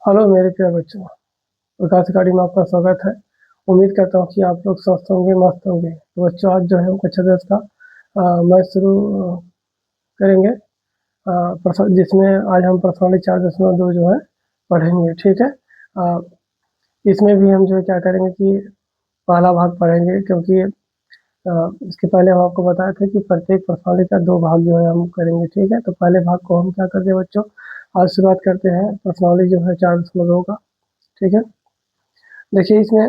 Hello मेरे प्यारे बच्चों, प्रकाश अकाडमी में आपका स्वागत है। उम्मीद करता हूँ कि आप लोग स्वस्थ होंगे, मस्त होंगे। तो बच्चों, आज जो है हम कक्षा 10 का मैथ शुरू करेंगे, जिसमें आज हम प्रश्नावली 4.2 जो है पढ़ेंगे। ठीक है। अ, इसमें भी हम जो है क्या करेंगे कि पहला भाग पढ़ेंगे, क्योंकि इसके पहले हम आपको बताए थे कि प्रत्येक प्रश्नावली का 2 भाग जो है हम करेंगे। ठीक है। तो पहले भाग को हम क्या करते हैं बच्चों, आज शुरुआत करते हैं प्रश्नावली जो है 4.2 का। ठीक है। देखिए, इसमें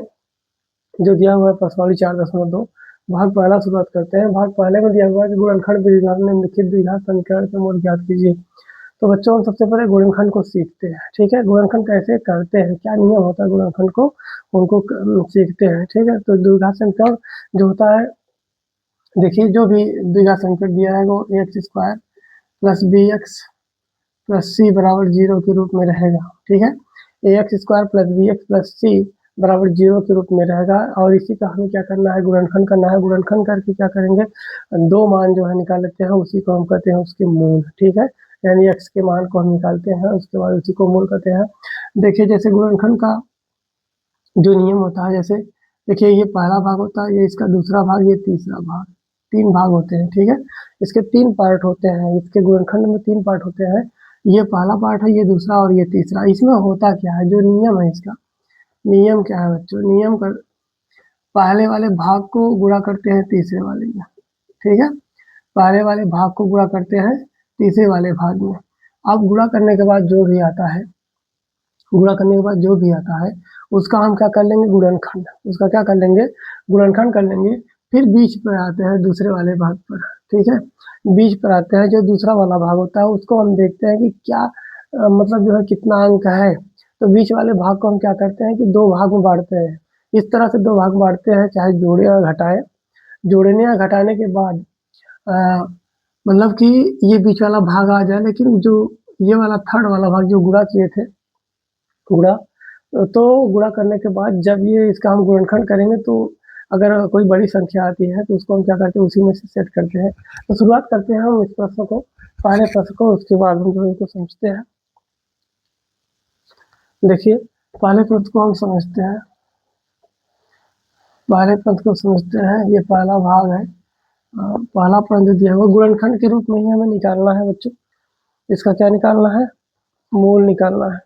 जो दिया हुआ है प्रश्नावली 4.2 भाग पहला शुरुआत करते हैं। भाग पहले में दिया हुआ है कि गुणनखंड विधिद्वारा निम्नलिखित द्विघात समीकरण के मूल ज्ञात कीजिए। तो बच्चों, हम सबसे पहले गुणनखंड को सीखते हैं। ठीक है। गुणनखंड कैसे करते हैं, क्या नियम होता है गुणनखंड को, उनको सीखते हैं। ठीक है। तो द्विघात समीकरण जो होता है, देखिए जो भी द्विघात समीकरण दिया है वो ax² plus bx plus c बराबर 0 के रूप में रहेगा। ठीक है। ax² plus bx plus c बराबर 0 के रूप में रहेगा। और इसी का हमें क्या करना है, गुणनखंड करना है। गुणनखंड करके क्या करेंगे, 2 मान जो है निकाल लेते हैं, उसी को हम कहते हैं उसके मूल। ठीक है। यानी x के मान को हम निकालते हैं, उसके बाद उसी को मूल कहते हैं। देखिए, जैसे गुणनखंड का जो नियम होता है, जैसे देखिए ये पहला भाग होता है, ये इसका दूसरा भाग, ये तीसरा भाग, 3 भाग होते हैं। ठीक है। इसके 3 पार्ट होते हैं, इसके गुणनखंड में 3 पार्ट होते हैं। ये पहला पार्ट है, ये दूसरा और ये तीसरा। इसमें होता क्या है, जो नियम है इसका, नियम क्या है बच्चों, नियम कर पहले वाले भाग को गुणा करते हैं तीसरे वाले में। ठीक है। पहले वाले भाग को गुणा करते हैं तीसरे वाले भाग में। अब गुणा करने के बाद जो भी आता है, गुणा करने के बाद जो भी आता है उसका हम क्या कर लेंगे, गुणनखंड। उसका क्या कर लेंगे, गुणनखंड कर लेंगे। फिर बीच पर आते हैं दूसरे वाले भाग पर। ठीक है। बीच पर आते हैं, जो दूसरा वाला भाग होता है उसको हम देखते हैं कि क्या मतलब जो है कितना अंक है। तो बीच वाले भाग को हम क्या करते हैं कि 2 भाग में बांटते हैं। इस तरह से 2 भाग में बांटते हैं, चाहे जोड़े या घटाए। जोड़ने या घटाने के बाद अ, मतलब कि ये बीच वाला भाग आ जाए, लेकिन जो ये वाला थर्ड वाला भाग जो गुणा किए थे, गुणा, तो गुणा करने के बाद जब ये इसका हम गुणनखंड करेंगे, तो अगर कोई बड़ी संख्या आती है तो उसको हम क्या करते हैं, उसी में से सेट करते हैं। तो शुरुआत करते हैं हम इस प्रश्न को, पहले प्रश्न को, उसके बाद हम जो इसको समझते हैं। देखिए, पहले प्रश्न को हम समझते हैं, पहले प्रश्न को समझते हैं। ये पहला भाग है। पहला प्रश्न जो दिया हुआ गुणनखंड के रूप में ही हमें निकालना है बच्चों। इसका क्या निकालना है, मूल निकालना है।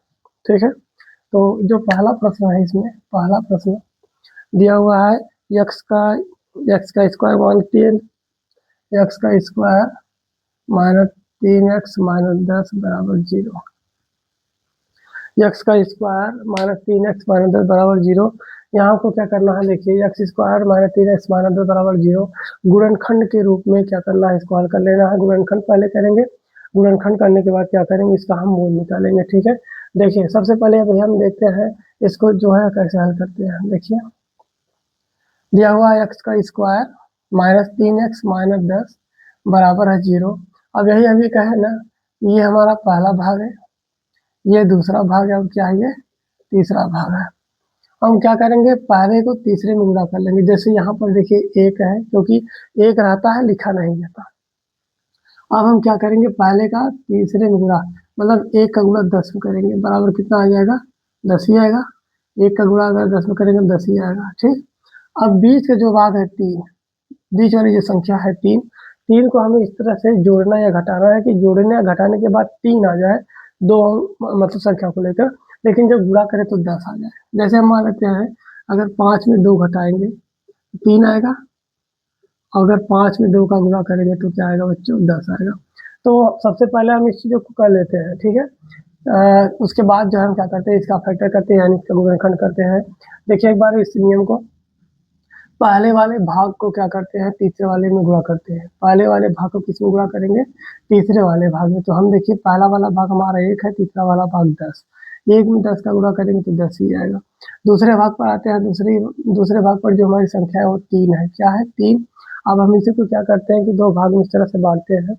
ठीक है। तो जो पहला प्रश्न है, इसमें पहला प्रश्न दिया हुआ है x का स्क्वायर मान 3, x का स्क्वायर माइनस 3x माइनस 10 बराबर 0। x का स्क्वायर माइनस 3x माइनस 10 बराबर 0। यहाँ को क्या करना है, देखिए x square minus 3x minus 10 बराबर 0 गुणनखंड के रूप में क्या करना है, इसको हल कर लेना है। गुणनखंड पहले करेंगे, गुणनखंड करने के बाद क्या करेंगे, इसका हम मूल निकालेंगे। ठीक है। देखिए, सबसे पहले अभी हम देखते हैं इसको जो है कैसे हल करते हैं। देखिए, दिया हुआ है x का स्क्वायर माइनस 3x माइनस 10 बराबर है 0। अब यही अभी कहे ना, ये हमारा पहला भाग है, ये दूसरा भाग है, अब क्या है, ये तीसरा भाग है। हम क्या करेंगे, पहले को तीसरे में गुणा कर लेंगे। जैसे यहाँ पर देखिए 1 है, क्योंकि 1 रहता है, लिखा नहीं जाता। अब हम क्या करेंगे, पहले का तीसरे में गुणा, मतलब 1 का गुणा 10 में करेंगे, बराबर कितना आ जाएगा, 10 ही आएगा। 1 का गुणा अगर 10 में करेंगे 10 ही आएगा। ठीक। अब बीच का जो भाग है 3, बीच वाली जो संख्या है 3, 3 को हमें इस तरह से जोड़ना या घटाना है कि जोड़ने या घटाने के बाद 3 आ जाए, दो मतलब संख्या को लेकर, लेकिन जब गुणा करें तो 10 आ जाए। जैसे हम मान लेते हैं, अगर 5 में 2 घटाएंगे 3 आएगा, अगर 5 में 2 का गुणा करेंगे तो क्या आएगा बच्चों, 10 आएगा। तो सबसे पहले हम इस चीज़ों को कर लेते हैं। ठीक है। उसके बाद जो हम क्या करते हैं, इसका फैक्टर करते हैं, यानी इसका गुणनखंड करते हैं। देखिए एक बार इस नियम को, पहले वाले भाग को क्या करते हैं, तीसरे वाले में गुणा करते हैं। पहले वाले भाग को किस में गुणा करेंगे, तीसरे वाले भाग में। तो हम देखिए, पहला वाला भाग हमारा 1 है, तीसरा वाला भाग 10। 1 में 10 का गुणा करेंगे तो 10 ही आएगा। दूसरे भाग पर आते हैं, दूसरे भाग पर जो हमारी संख्या है वो 3 है। क्या है, 3। अब हम इसी को क्या करते हैं कि 2 भाग में इस तरह से बांटते हैं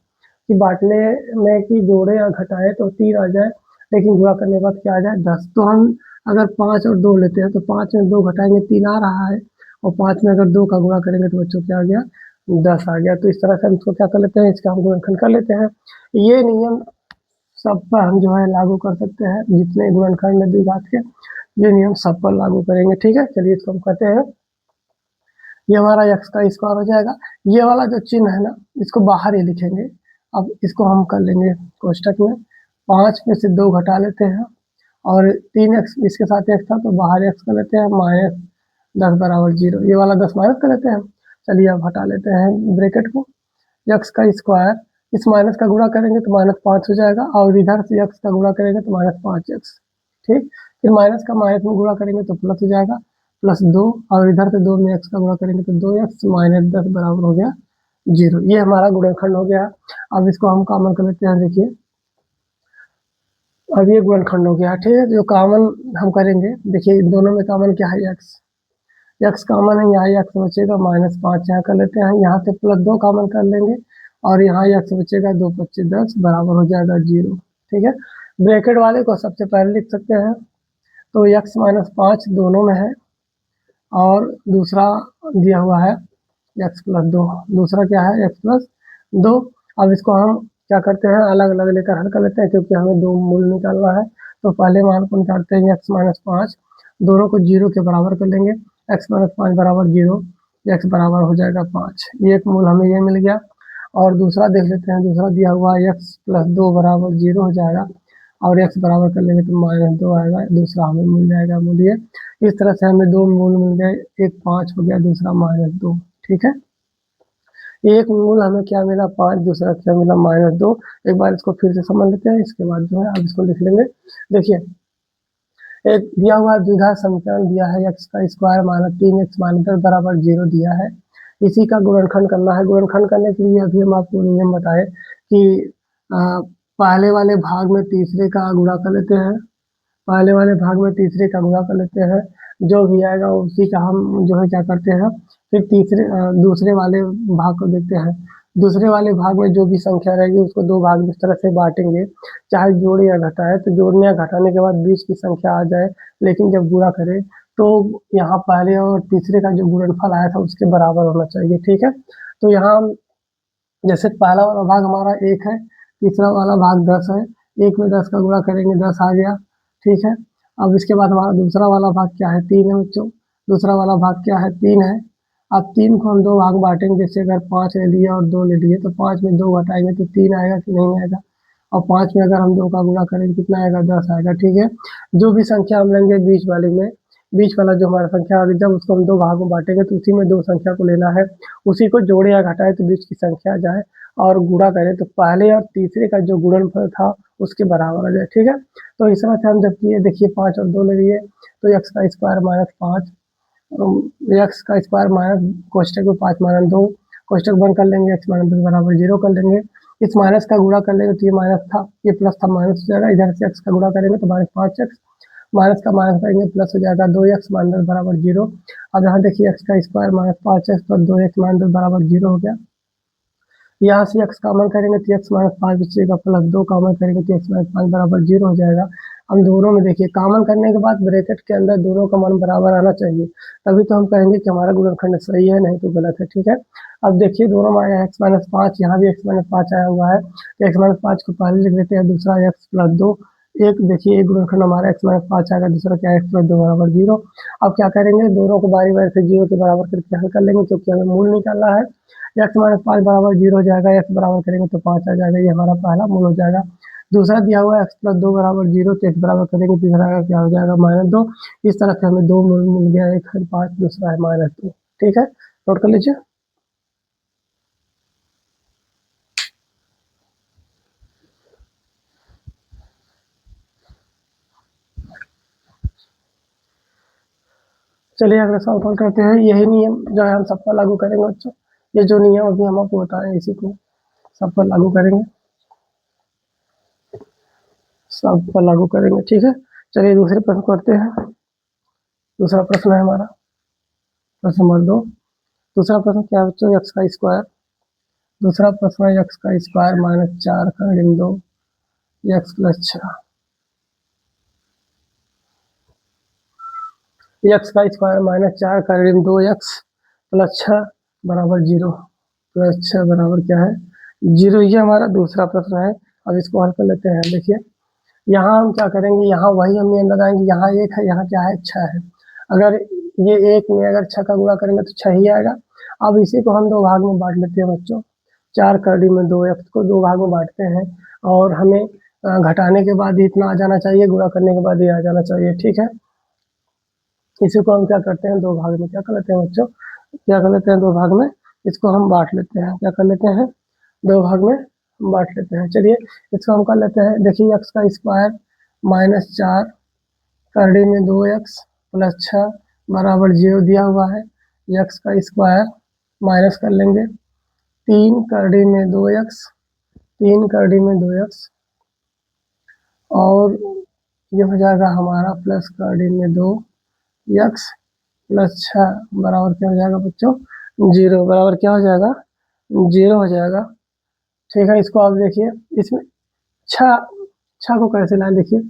कि बांटने में कि जोड़े या घटाए तो 3 आ जाए, लेकिन गुणा करने के बाद क्या आ जाए, 10। तो हम अगर 5 और 2 लेते हैं, तो 5 में 2 घटाएंगे 3 आ रहा है, और 5 में अगर 2 का गुणा करेंगे तो बच्चों क्या आ गया, 10 आ गया। तो इस तरह से हम इसको क्या कर लेते हैं, इसका हम गुणनखंड कर लेते हैं। ये नियम सब पर हम जो है लागू कर सकते हैं, जितने गुणनखंड है द्विघात के, ये नियम सब पर लागू करेंगे। ठीक है, चलिए इसको हम कहते हैं, ये हमारा x का स्क्वायर हो जाएगा। ये वाला जो चिन्ह है ना, इसको बाहर ही लिखेंगे। अब इसको हम कर लेंगे कोष्टक में, 5 में से 2 घटा लेते हैं और 3x इसके साथ x था तो बाहर x कर लेते हैं, -10 बराबर 0। ये वाला 10 माइनस कर लेते हैं। चलिए अब हटा लेते हैं ब्रैकेट को। x का स्क्वायर, इस माइनस का गुणा करेंगे तो -5 हो जाएगा और इधर से x का गुणा करेंगे तो -5x। ठीक, फिर माइनस का माइनस में गुणा करेंगे तो प्लस हो जाएगा, +2 और इधर से 2 में x का गुणा करेंगे तो 2x -10 बराबर हो गया 0। ये हमारा गुणनखंड हो गया। अब इसको हम कॉमन कर लेते हैं। देखिए अब ये गुणनखंड हो गया। ठीक है, जो कॉमन हम करेंगे, देखिए दोनों में कॉमन क्या है, x कॉमन है, यहाँ x बचेगा -5 यहाँ कर लेते हैं, यहाँ से +2 कॉमन कर लेंगे और यहाँ x बचेगा 2 × 25 10 बराबर हो जाएगा 0। ठीक है, ब्रैकेट वाले को सबसे पहले लिख सकते हैं, तो x -5 दोनों में है और दूसरा दिया हुआ है x + 2, दूसरा क्या है x + 2। अब इसको हम क्या करते हैं, अलग अलग लेकर हल कर लेते हैं, क्योंकि हमें 2 मूल निकालना है। तो पहले मान को निकालते हैं x -5, दोनों को 0 के बराबर कर लेंगे, x -5 बराबर 0, x बराबर हो जाएगा 5। ये एक मूल हमें ये मिल गया। और दूसरा देख लेते हैं, दूसरा दिया हुआ है x + 2 बराबर 0 हो जाएगा और x बराबर कर लेंगे तो -2 आएगा, दूसरा हमें मिल जाएगा मूल ये। इस तरह से हमें 2 मूल मिल गए, एक 5 हो गया, दूसरा -2। ठीक है, एक मूल हमें क्या मिला 5, दूसरा क्या मिला -2। एक बार इसको फिर से समझ लेते हैं, इसके बाद जो है अब इसको लिख लेंगे। देखिए एक दिया हुआ द्विघात समीकरण दिया है, x का स्क्वायर -3x -10 बराबर 0 दिया है। इसी का गुणनखंड करना है। गुणनखंड करने के लिए अभी हम आपको नियम बताए कि पहले वाले भाग में तीसरे का गुणा कर लेते हैं, पहले वाले भाग में तीसरे का गुणा कर लेते हैं, जो भी आएगा उसी का हम जो है क्या करते हैं, फिर दूसरे वाले भाग को देखते हैं। दूसरे वाले भाग में जो भी संख्या रहेगी उसको 2 भाग में इस तरह से बांटेंगे, चाहे जोड़े या घटाए, तो जोड़ने या घटाने के बाद बीच की संख्या आ जाए, लेकिन जब गुणा करें तो यहाँ पहले और तीसरे का जो गुणनफल आया था उसके बराबर होना चाहिए। ठीक है, तो यहाँ जैसे पहला वाला भाग हमारा 1 है, तीसरा वाला भाग 10 है, 1 में 10 का गुणा करेंगे 10 आ गया। ठीक है, अब इसके बाद हमारा दूसरा वाला भाग क्या है, 3 है बच्चों, दूसरा वाला भाग क्या है, 3 है। अब 3 को हम 2 भाग बांटेंगे, जैसे अगर 5 ले लिया और 2 ले लिए तो 5 में 2 घटाएंगे तो 3 आएगा कि नहीं आएगा, और 5 में अगर हम 2 का गुणा करेंगे कितना आएगा, 10 आएगा। ठीक है, जो भी संख्या हम लेंगे बीच वाले में, बीच वाला जो हमारा संख्या आगे जब उसको हम 2 भाग में बांटेंगे तो उसी में 2 संख्या को लेना है, उसी को जोड़े या घटाए तो बीच की संख्या आ जाए, और गुणा करें तो पहले और तीसरे का जो गुणनफल था उसके बराबर आ जाए। ठीक है, तो इस तरह से हम जब किए, देखिए 5 और 2 ले लिए तो x का स्क्वायर -5, x का स्क्वायर माइनस कोष्टक में 5 - 2, कोष्टक बंद कर लेंगे, x -10 बराबर 0 कर लेंगे। इस माइनस का गुणा कर लेंगे तो ये माइनस था, ये प्लस था, माइनस हो जाएगा। इधर से x का गुणा करेंगे तो -5x, माइनस का माइनस करेंगे प्लस हो जाएगा, 2x -10 बराबर 0। अब यहाँ देखिए x का स्क्वायर -5x + 2x -10 बराबर 0 हो गया। यहाँ से x कॉमन करेंगे तो x -5 बचेगा, +2 कॉमन करेंगे तो x -5 बराबर 0 हो जाएगा। हम दोनों में देखिए कॉमन करने के बाद ब्रैकेट के अंदर दोनों का मान बराबर आना चाहिए, तभी तो हम कहेंगे कि हमारा गुणनखंड सही है, नहीं तो गलत है। ठीक है, अब देखिए दोनों में आया x -5, यहाँ भी x -5 आया हुआ है, तो x -5 को पहले लिख देते हैं, दूसरा x + 2। एक देखिए एक गुणनखंड हमारा x -5 आएगा, दूसरा क्या है x + 2 बराबर 0। अब क्या करेंगे, दोनों को बारी बारी से 0 के बराबर करके हल कर लेंगे, क्योंकि हमें मूल निकालना है। x -5 बराबर 0 हो जाएगा, x बराबर करेंगे तो 5 आ जाएगा, ये हमारा पहला मूल हो जाएगा। दूसरा दिया हुआ है x + 2 बराबर 0, तो x बराबर करेंगे, तीसरा का क्या हो जाएगा, -2। इस तरह से हमें 2 मूल मिल गया, एक है 5, दूसरा है -2। ठीक है, नोट कर लीजिए। चलिए अगला सवाल हल करते हैं। यही नियम जो है हम सब पर लागू करेंगे बच्चों, ये जो नियम अभी हम आपको बताएं इसी को सब पर लागू करेंगे, सब पर लागू करेंगे। ठीक है, चलिए दूसरे प्रश्न करते हैं। दूसरा प्रश्न है हमारा प्रश्न नंबर 2। दूसरा प्रश्न क्या है बच्चों, x का स्क्वायर। दूसरा प्रश्न है x का स्क्वायर -4 का ऋण 2 x + 6, x का स्क्वायर -4 का ऋण 2x + 6 बराबर 0, +6 बराबर क्या है, 0। ये हमारा दूसरा प्रश्न है। अब इसको हल कर लेते हैं। देखिए यहाँ हम क्या करेंगे, यहाँ वही हम नियम लगाएंगे, यहाँ 1 है, यहाँ क्या है 6 है। अगर ये 1 में अगर 6 का गुणा करेंगे तो 6 ही आएगा। अब इसी को हम 2 भाग में बांट लेते हैं बच्चों। 4 करड़ी में 2 x को 2 भाग में बांटते हैं और हमें घटाने के बाद ही इतना आ जाना चाहिए, गुणा करने के बाद ये आ जाना चाहिए। ठीक है, इसी को हम क्या करते हैं 2 भाग में क्या कर लेते हैं बच्चों, क्या कर लेते हैं 2 भाग में इसको हम बांट लेते हैं। क्या कर लेते हैं 2 भाग में बांट लेते हैं। चलिए इसको हम कर लेते हैं। देखिए x का स्क्वायर -4 करड़ी में 2x प्लस 6 बराबर 0 दिया हुआ है। x का स्क्वायर माइनस कर लेंगे 3 करड़ी में 2x, 3 करड़ी में 2x और ये हो जाएगा हमारा प्लस करड़ी में 2x प्लस 6 बराबर क्या हो जाएगा बच्चों 0, बराबर क्या हो जाएगा 0 हो जाएगा। ठीक है, इसको आप देखिए इसमें 6 को कैसे लाएं। देखिए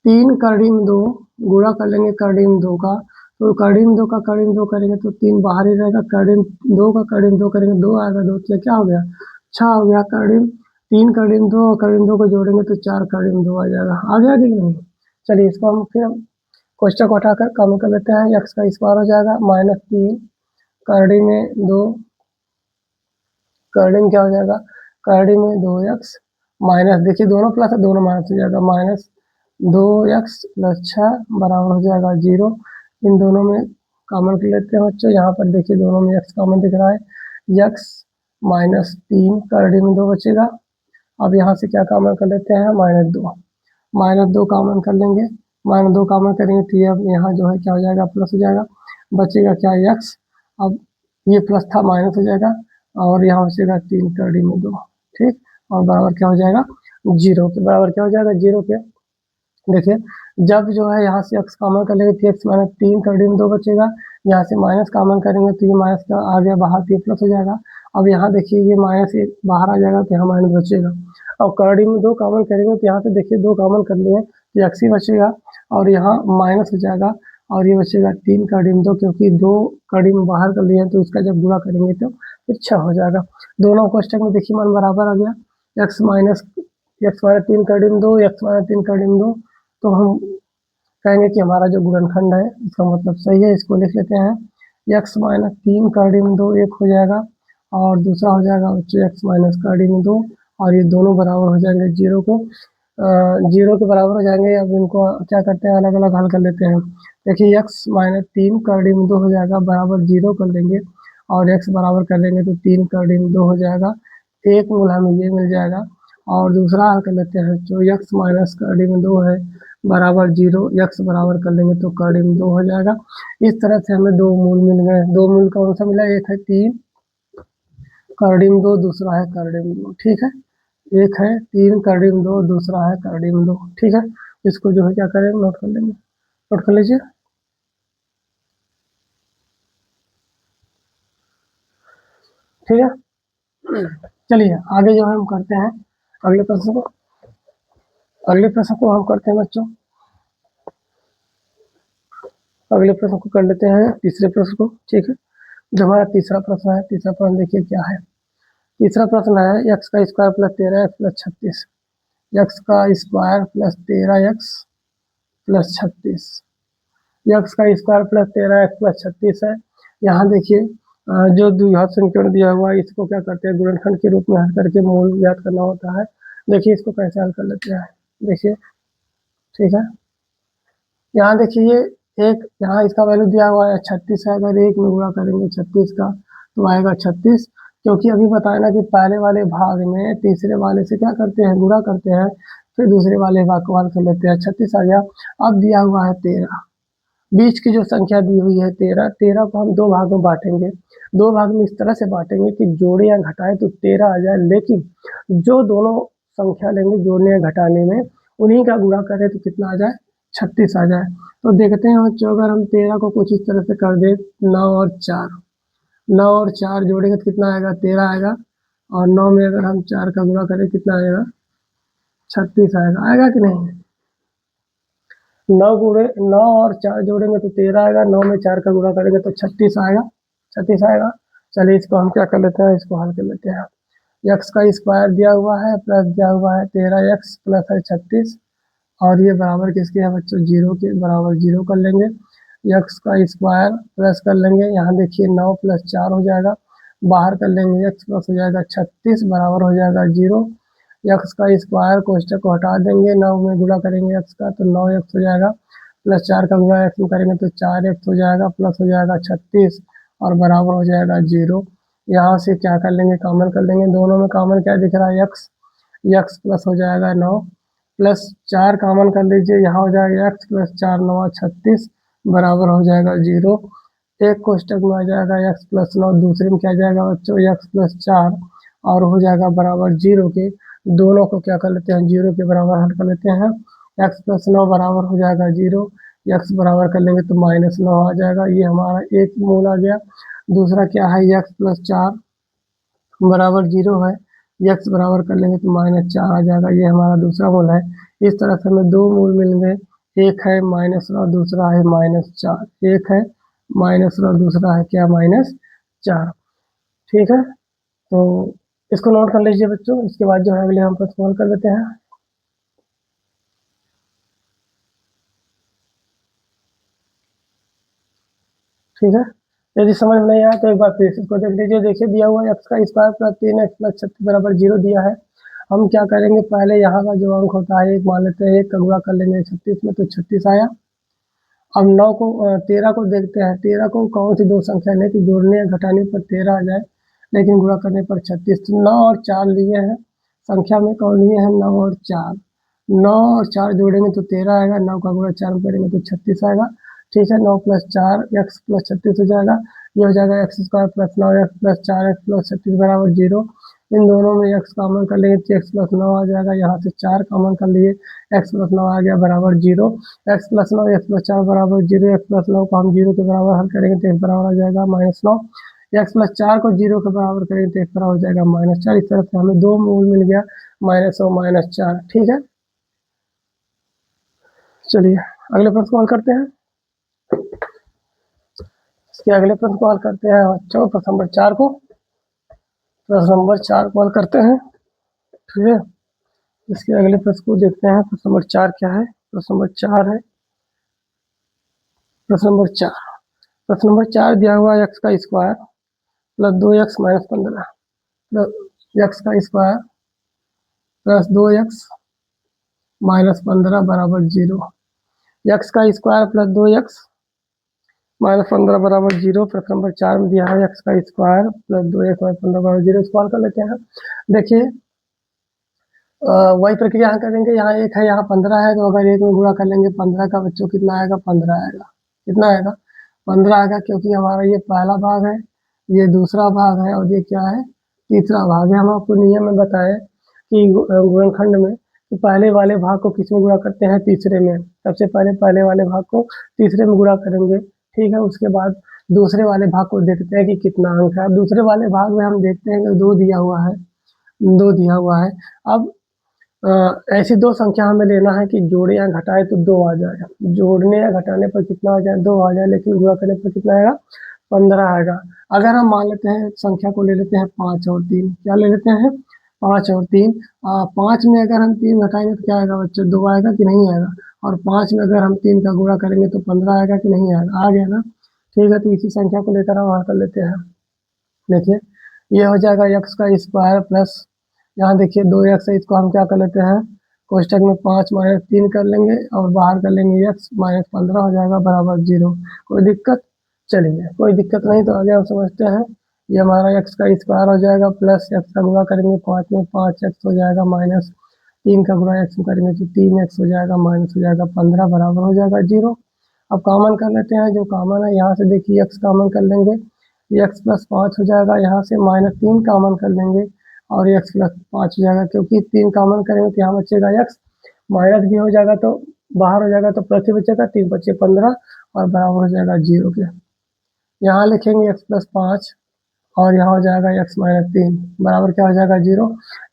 3 करड़ी में 2 गुणा कर लेंगे करड़ी में 2 का, तो करड़ी में 2 का करड़ी में 2 करेंगे तो 3 बाहर ही रहेगा, करड़ी में 2 का करड़ी में 2 करेंगे 2 आएगा, 2 से क्या हो गया 6 हो गया। करड़ी में 3 करड़ी में 2 और करड़ी में 2 को जोड़ेंगे तो 4 करड़ी में 2 आ जाएगा। आ गया कि नहीं। चलिए इसको हम फिर क्वेश्चन को हटाकर कम कर लेते हैं। x का स्क्वायर हो जाएगा -3 करड़ी में 2, करड़ी में क्या हो जाएगा करड़ी में 2x माइनस, देखिए दोनों प्लस है दोनों माइनस हो जाएगा, -2x प्लस 6 बराबर हो जाएगा 0। इन दोनों में कॉमन कर लेते हैं बच्चों। यहाँ पर देखिए दोनों में x कॉमन दिख रहा है, x -3 करड़ी में 2 बचेगा। अब यहाँ से क्या कॉमन कर लेते हैं -2 कॉमन कर लेंगे, -2 कॉमन करेंगे तो ये अब यहाँ जो है क्या हो जाएगा प्लस हो जाएगा, बचेगा क्या x, अब ये प्लस था माइनस हो जाएगा और यहाँ बचेगा 3 करड़ी में 2। ठीक, और बराबर क्या हो जाएगा 0 के, बराबर क्या हो जाएगा 0 के। देखिए जब जो है यहाँ से x कॉमन कर लेंगे तो x -3 करड़ी में 2 बचेगा, यहाँ से माइनस कॉमन करेंगे तो ये माइनस का आ गया बाहर तो ये प्लस हो जाएगा। अब यहाँ देखिए ये माइनस बाहर आ जाएगा तो यहाँ माइनस बचेगा। अब करड़ी में 2 कॉमन करेंगे तो यहाँ पे देखिए 2 कॉमन कर लिए तो x ही बचेगा और यहाँ माइनस हो जाएगा और ये बचेगा 3 करड़ी में 2, क्योंकि 2 करड़ी में बाहर कर लिए तो उसका जब गुणा करेंगे तो फिर 6 हो जाएगा। दोनों क्वेश्चन में देखिए मान बराबर आ गया, x माइनस 3 करड़ी में 2, x -3 करड़ी में 2, तो हम कहेंगे कि हमारा जो गुणनखंड है इसका मतलब सही है। इसको लिख लेते हैं x -3 करड़ी में 2 1 हो जाएगा और दूसरा हो जाएगा बच्चों x माइनस करड़ी में 2 और ये दोनों बराबर हो जाएंगे 0 को 0 के बराबर हो जाएंगे। अब इनको क्या करते हैं अलग अलग हल कर लेते हैं। देखिए x -3 करड़ी में 2 हो जाएगा बराबर 0 कर लेंगे और x बराबर कर लेंगे तो 3 करड़ी में 2 हो जाएगा, एक मूल हमें ये मिल जाएगा। और दूसरा हल कर लेते हैं जो x माइनस करड़ी में 2 है बराबर 0, x बराबर कर लेंगे तो करड़ी में 2 हो जाएगा। इस तरह से हमें 2 मूल मिल गए। 2 मूल कौन सा मिला, एक है 3 करड़ी में 2, दूसरा है करड़ी में 2। ठीक है, एक है 3 करड़ी में 2, दूसरा है करड़ी में 2। ठीक है, इसको जो है क्या करेंगे नोट कर लेंगे, नोट कर लीजिए। ठीक है, चलिए आगे जो है हम करते हैं अगले प्रश्न को। अगले प्रश्न को हम करते हैं बच्चों, अगले प्रश्न को कर लेते हैं तीसरे प्रश्न को। ठीक है, जो हमारा तीसरा प्रश्न है, तीसरा प्रश्न देखिए क्या है। तीसरा प्रश्न है x का square plus 13x plus 36, x का square plus 13x plus 36, x का स्क्वायर प्लस 13x प्लस 36 है। यहाँ देखिए जो द्विघात समीकरण दिया हुआ है इसको क्या करते हैं गुणनखंड के रूप में हल करके मूल ज्ञात करना होता है। देखिए इसको कैसे हल कर लेते हैं, देखिए ठीक है। यहाँ देखिए एक यहाँ इसका वैल्यू दिया हुआ है 36 है, अगर 1 में गुणा करेंगे 36 का तो आएगा 36, क्योंकि अभी बताया ना कि पहले वाले भाग में तीसरे वाले से क्या करते हैं गुणा करते हैं, फिर दूसरे वाले भाग को हल कर लेते हैं। 36 आ गया। अब दिया हुआ है 13, बीच की जो संख्या दी हुई है 13, 13 को हम 2 भाग में बांटेंगे। 2 भाग में इस तरह से बांटेंगे कि जोड़े या घटाए तो 13 आ जाए, लेकिन जो दोनों संख्या लेंगे जोड़ने या घटाने में उन्हीं का गुणा करें तो कितना आ जाए 36 आ जाए। तो देखते हैं बच्चों अगर हम 13 को कुछ इस तरह से कर दे 9 और 4, 9 और 4 जोड़ेंगे तो कितना आएगा 13 आएगा, और 9 में अगर हम 4 का गुणा करें कितना आएगा 36 आएगा। आएगा कि नहीं, 9 और 4 जोड़ेंगे तो 13 आएगा, 9 में 4 का गुणा करेंगे तो 36 आएगा, 36 आएगा। चलिए इसको हम क्या कर लेते हैं, इसको हल कर लेते हैं। एक्स का स्क्वायर दिया हुआ है प्लस दिया हुआ है 13x प्लस है 36 और ये बराबर किसके है बच्चों, जीरो के बराबर। जीरो कर लेंगे, एक्स का स्क्वायर प्लस कर लेंगे, यहाँ देखिए 9 प्लस 4 हो जाएगा, बाहर कर लेंगे एक्स प्लस हो जाएगा 36 बराबर हो जाएगा जीरो। एक्स का स्क्वायर कोष्टक को हटा देंगे, 9 में गुणा करेंगे एक्स का तो 9x हो जाएगा, प्लस 4 का गुणा एक्स में करेंगे तो 4x हो जाएगा, प्लस हो जाएगा 36 और बराबर हो जाएगा जीरो। यहाँ से क्या कर लेंगे, कॉमन कर लेंगे, दोनों में कॉमन क्या दिख रहा है, एक्स, एक्स प्लस हो जाएगा 9 प्लस 4 कॉमन कर लीजिए, यहाँ हो जाएगा एक्स प्लस 4 9 36 बराबर हो जाएगा जीरो। एक कोष्टक में आ जाएगा एक्स प्लस 9, दूसरे में क्या जाएगा बच्चों, एक्स प्लस 4 और हो जाएगा बराबर जीरो के। दोनों को क्या कर लेते हैं, जीरो के बराबर हल कर लेते हैं, एक्स प्लस 9 बराबर हो जाएगा जीरो, एक्स बराबर कर लेंगे तो -9 आ जाएगा, ये हमारा एक मूल आ गया। दूसरा क्या है, एक्स प्लस 4 बराबर जीरो है, एक्स बराबर कर लेंगे तो -4 आ जाएगा, ये हमारा दूसरा मूल है। इस तरह से हमें दो मूल मिल गए, एक है -9 दूसरा है -4, एक है -9 दूसरा है क्या, -4। ठीक है, तो इसको नोट कर लीजिए बच्चों, इसके बाद जो है अगले हम पर सॉल्व कर लेते हैं। ठीक है, यदि समझ में नहीं आया तो एक बार फिर से इसको देख लीजिए। देखिए दिया हुआ एक्स का स्क्वायर प्लस 3x प्लस 36 बराबर जीरो दिया है। हम क्या करेंगे, पहले यहाँ का जो अंक होता है एक मान लेते हैं, एक का गुणा कर लेंगे 36 में तो 36 आया। अब 9 को 13 को देखते हैं, 13 को कौन सी दो संख्या नहीं कि जोड़ने या घटाने पर 13 आ जाए, लेकिन गुणा करने पर 36। तो 9 और 4 लिए हैं, संख्या में कौन लिए हैं, 9 और 4। 9 और 4 जोड़ेंगे तो 13 आएगा, 9 का गुणा 4 में करेंगे तो 36 आएगा। ठीक है, 9 प्लस 4 एक्स प्लस 36 हो जाएगा, ये हो जाएगा x square plus 9 x plus 4 x plus 36 बराबर जीरो। इन दोनों में एक्स कॉमन कर लेंगे तो एक्स प्लस 9 आ जाएगा, यहाँ से 4 कॉमन कर लिए, एक्स प्लस 9 आ गया बराबर zero. X plus 9 x plus 4 बराबर जीरो, एक्स प्लस 9 को हम जीरो के बराबर हल करेंगे तो एक्स बराबर आ जाएगा -9, एक्स प्लस 4 को जीरो के बराबर करेंगे तो एक्स बराबर हो जाएगा -4। इस तरह से हमें दो मूल मिल गया, -9 -4। ठीक है, चलिए अगले प्रश्न को हल करते हैं। इसके अगले प्रश्न को हल करते हैं बच्चों, प्रश्न नंबर 4 को, प्रश्न नंबर 4 को हल करते हैं। ठीक है, इसके अगले प्रश्न को देखते हैं, प्रश्न नंबर 4 क्या है। प्रश्न नंबर 4 है, प्रश्न नंबर 4, प्रश्न नंबर 4 दिया हुआ है एक्स का square plus 2x minus 15 plus x का स्क्वायर प्लस 2x माइनस 15 बराबर जीरो। एक्स का स्क्वायर प्लस 2x माइनस 15 बराबर जीरो। प्रश्न नंबर 4 में दिया है एक्स का स्क्वायर प्लस 2x माइनस 15 बराबर जीरो। सॉल्व कर लेते हैं। देखिए वही प्रक्रिया यहाँ करेंगे, यहाँ एक है यहाँ 15 है, तो अगर एक में गुणा कर लेंगे 15 का बच्चों कितना आएगा, 15 आएगा। कितना आएगा, 15 आएगा, क्योंकि हमारा ये पहला भाग है, ये दूसरा भाग है और ये क्या है, तीसरा भाग है। हम आपको नियम में बताए कि गुणनखंड में तो पहले वाले भाग को किस में गुणा करते हैं, तीसरे में। सबसे पहले पहले वाले भाग को तीसरे में गुणा करेंगे, ठीक है। उसके बाद दूसरे वाले भाग को देखते हैं कि कितना अंक है। दूसरे वाले भाग में हम देखते हैं कि 2 दिया हुआ है, 2 दिया हुआ है। अब ऐसी दो संख्या हमें लेना है कि जोड़े या घटाए तो 2 आ जाएगा। जोड़ने या घटाने पर कितना आ जाए, 2 आ जाए, लेकिन गुणा करने पर कितना आएगा, 15 आएगा। अगर हम मान लेते हैं संख्या को ले लेते हैं 5 और 3, क्या ले लेते हैं, 5 और 3। 5 में अगर हम 3 घटाएंगे तो क्या आएगा बच्चों, 2 आएगा कि नहीं आएगा। और 5 में अगर हम 3 का गुणा करेंगे तो 15 आएगा कि नहीं आएगा, आ गया ना। ठीक है, तो इसी संख्या को लेकर हम हल कर लेते हैं। देखिए ये हो जाएगा एक्स का स्क्वायर प्लस, यहाँ देखिए 2x है, इसको हम क्या कर लेते हैं, कोष्टक में 5 माइनस 3 कर लेंगे और बाहर कर लेंगे x माइनस 15 हो जाएगा बराबर जीरो। कोई दिक्कत, चलिए कोई दिक्कत नहीं, तो आगे हम समझते हैं। ये हमारा x का स्क्वायर हो जाएगा प्लस x का गुणा करेंगे 5 में 5x हो जाएगा, माइनस 3 का गुणा x में करेंगे तो 3x हो जाएगा, माइनस हो जाएगा 15 बराबर हो जाएगा जीरो। अब कॉमन कर लेते हैं, जो कॉमन है यहाँ से देखिए x कॉमन कर लेंगे, x प्लस 5 हो जाएगा, यहाँ से -3 कॉमन कर लेंगे और x प्लस 5 हो जाएगा, क्योंकि 3 कॉमन करेंगे तो यहाँ बचेगा x, माइनस भी हो जाएगा तो बाहर हो जाएगा तो प्लस बचेगा, 3 बचे 15 और बराबर हो जाएगा जीरो के। यहाँ लिखेंगे x प्लस 5 और यहाँ हो जाएगा x माइनस 3 बराबर क्या हो जाएगा, जीरो।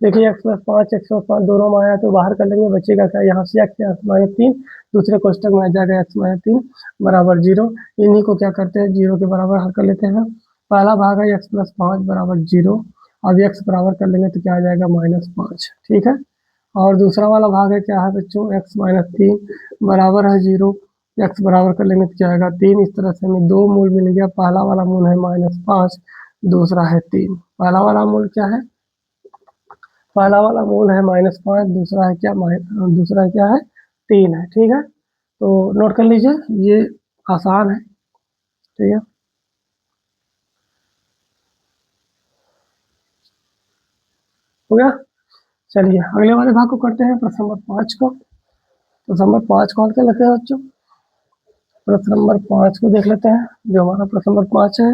देखिए x प्लस 5 x प्लस 5 दोनों में आया तो बाहर कर लेंगे, बचेगा क्या, यहाँ से x माइनस 3, दूसरे कोष्टक में आ जाएगा x माइनस 3 बराबर जीरो। इन्हीं को क्या करते हैं, जीरो के बराबर हल कर लेते हैं। पहला भाग है x प्लस 5 बराबर जीरो अब x बराबर कर लेंगे तो क्या आ जाएगा -5, ठीक है। और दूसरा वाला भाग है क्या है बच्चों, x -3 बराबर है 0, x बराबर कर लेंगे तो क्या आएगा 3। इस तरह से हमें दो मूल मिल गया, पहला वाला मूल है -5, दूसरा है 3। पहला वाला मूल क्या है, पहला वाला मूल है -5, दूसरा है क्या, दूसरा क्या है 3 है, ठीक है। तो नोट कर लीजिए, ये आसान है, ठीक है। हो गया। चलिए अगले वाले भाग को करते हैं, प्रश्न नंबर 5 को। प्रश्न नंबर 5 को हल कर लेते हैं बच्चों। प्रश्न नंबर 5 को देख लेते हैं, जो हमारा प्रश्न नंबर 5 है।